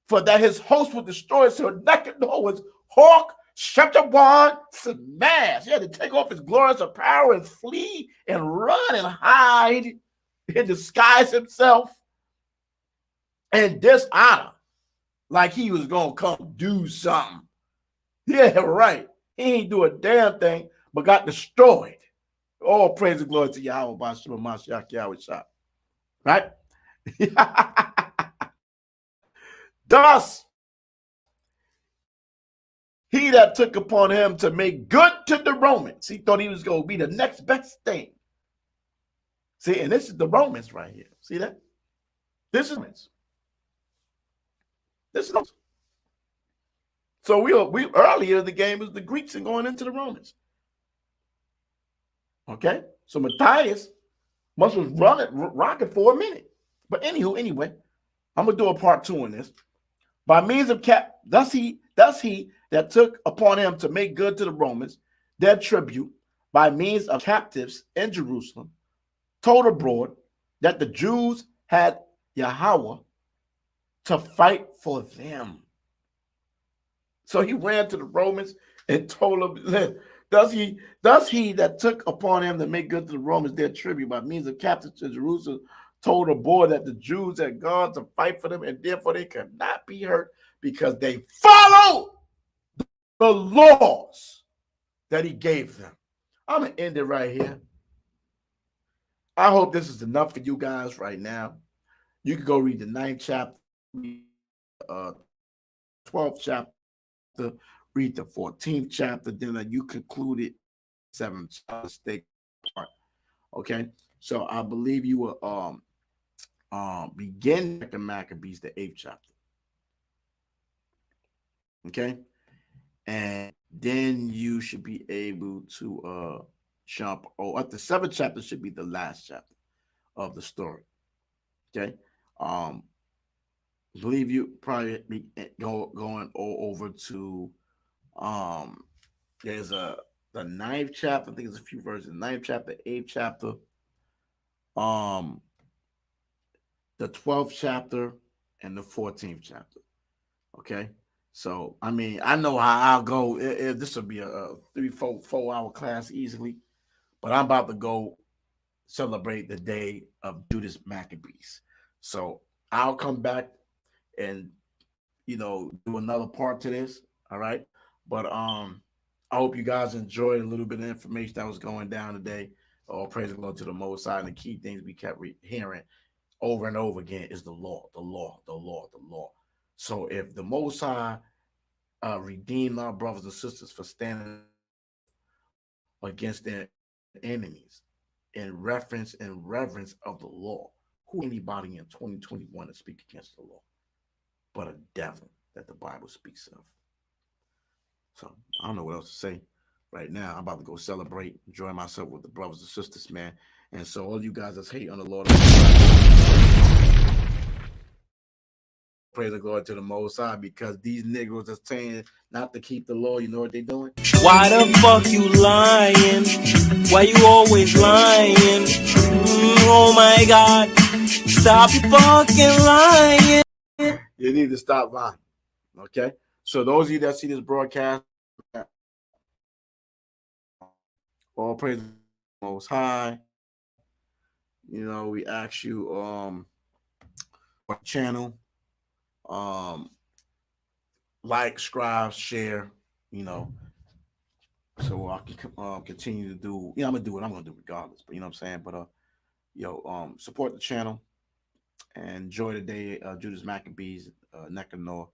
Speaker 4: for that his host was destroyed. So Nicanor was hawk, chapter 1, smash. He had to take off his glorious apparel and flee and run and hide and disguise himself and dishonor, like he was going to come do something. Yeah, right. He ain't do a damn thing, but got destroyed. All praise and glory to Yahweh, Bashima Mashiach, Yahweh Shah. Right? Thus, he that took upon him to make good to the Romans. He thought he was going to be the next best thing. See, and this is the Romans right here. See that? This is Romans. This is Romans. So we earlier in the game was the Greeks and going into the Romans. Okay, so Matthias must was rocking for a minute. But anyway, I'm gonna do a part 2 on this. By means of thus he that took upon him to make good to the Romans their tribute by means of captives in Jerusalem, told abroad that the Jews had Yahweh to fight for them. So he ran to the Romans and told them, thus he that took upon him to make good to the Romans their tribute by means of captives in Jerusalem, told abroad that the Jews had gone to fight for them, and therefore they could not be hurt because they followed the laws that he gave them. I'm going to end it right here. I hope this is enough for you guys right now. You can go read the 9th chapter, 12th chapter, read the 14th chapter, then you conclude it 7th stake part. Okay, so I believe you will begin the Maccabees, the 8th chapter. Okay, and then you should be able to jump at the 7th chapter should be the last chapter of the story. Okay, believe you probably be going over to there's the 9th chapter. I think there's a few verses. 9th chapter, 8th chapter, the 12th chapter, and the 14th chapter. Okay, so I mean, I know how I'll go. This will be a 3-4 hour class easily, but I'm about to go celebrate the day of Judas Maccabees. So I'll come back and do another part to this. All right, but I hope you guys enjoyed a little bit of information that was going down today. All praise the Lord to the Most High. And the key things we kept hearing over and over again is the law, the law, the law, the law. So if the Most High redeemed our brothers and sisters for standing against their enemies in reference and reverence of the law, who anybody in 2021 to speak against the law but a devil that the Bible speaks of? So I don't know what else to say right now. I'm about to go celebrate, enjoy myself with the brothers and sisters, man. And so all you guys that's hate on the Lord, praise the Lord to the Most High, because these niggas are saying not to keep the law. You know what they're doing?
Speaker 5: Why the fuck you lying? Why you always lying? Oh my God, stop fucking lying.
Speaker 4: You need to stop lying. Okay? So those of you that see this broadcast, all praise the Most High. We ask you channel, Like, subscribe, share, so I can continue to do. I'm gonna do what I'm gonna do regardless. But you know what I'm saying. But support the channel and enjoy the day. Judas Maccabees, Nicanor,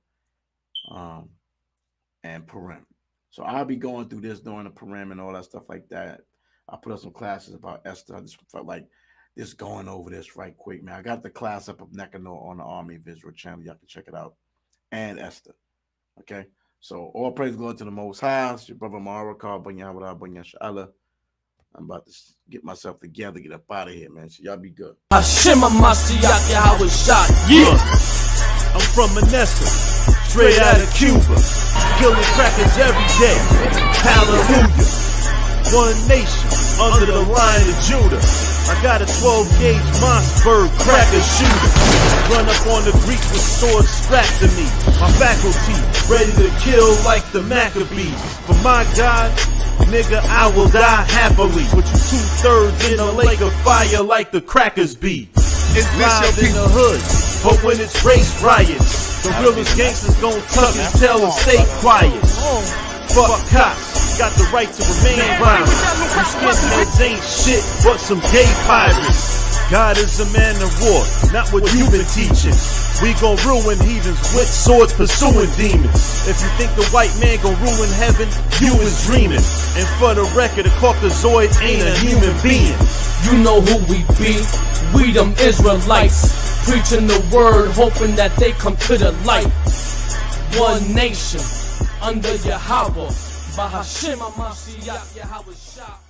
Speaker 4: and Purim. So I'll be going through this during the Purim and all that stuff like that. I put up some classes about Esther. I just felt like just going over this right quick, man. I got the class up of Nicanor on the Army of Israel channel. Y'all can check it out. And Esther. Okay. So all praise glory to the Most High. It's your brother Marakar, I'm about to get myself together, get up out of here, man. So y'all be good.
Speaker 5: Yeah.
Speaker 3: I'm from Manasseh, straight out of Cuba, killing crackers every day. Hallelujah. One nation under the Lion of Judah. I got a 12-gauge Mossberg cracker shooter. Run up on the Greeks with swords strapped to me. My faculty ready to kill like the Maccabees. For my God, nigga, I will die happily. With you 2/3 in a lake of fire like the crackers be. It's live in the hood, but when it's race riots, the realest gangsters gon' tuck his tail and stay quiet. Fuck cops, got the right to remain violent. You skinheads ain't shit but some gay pirates. God is a man of war, not what you've been teaching. We gon' ruin heathens with swords pursuing demons. If you think the white man gon' ruin heaven, you is dreaming. And for the record, a Caucasoid ain't a human being.
Speaker 2: You know who we be, we them Israelites, preaching the word, hoping that they come to the light. One nation, under Yahweh, Bahashim HaMashiach, Yahweh Shah.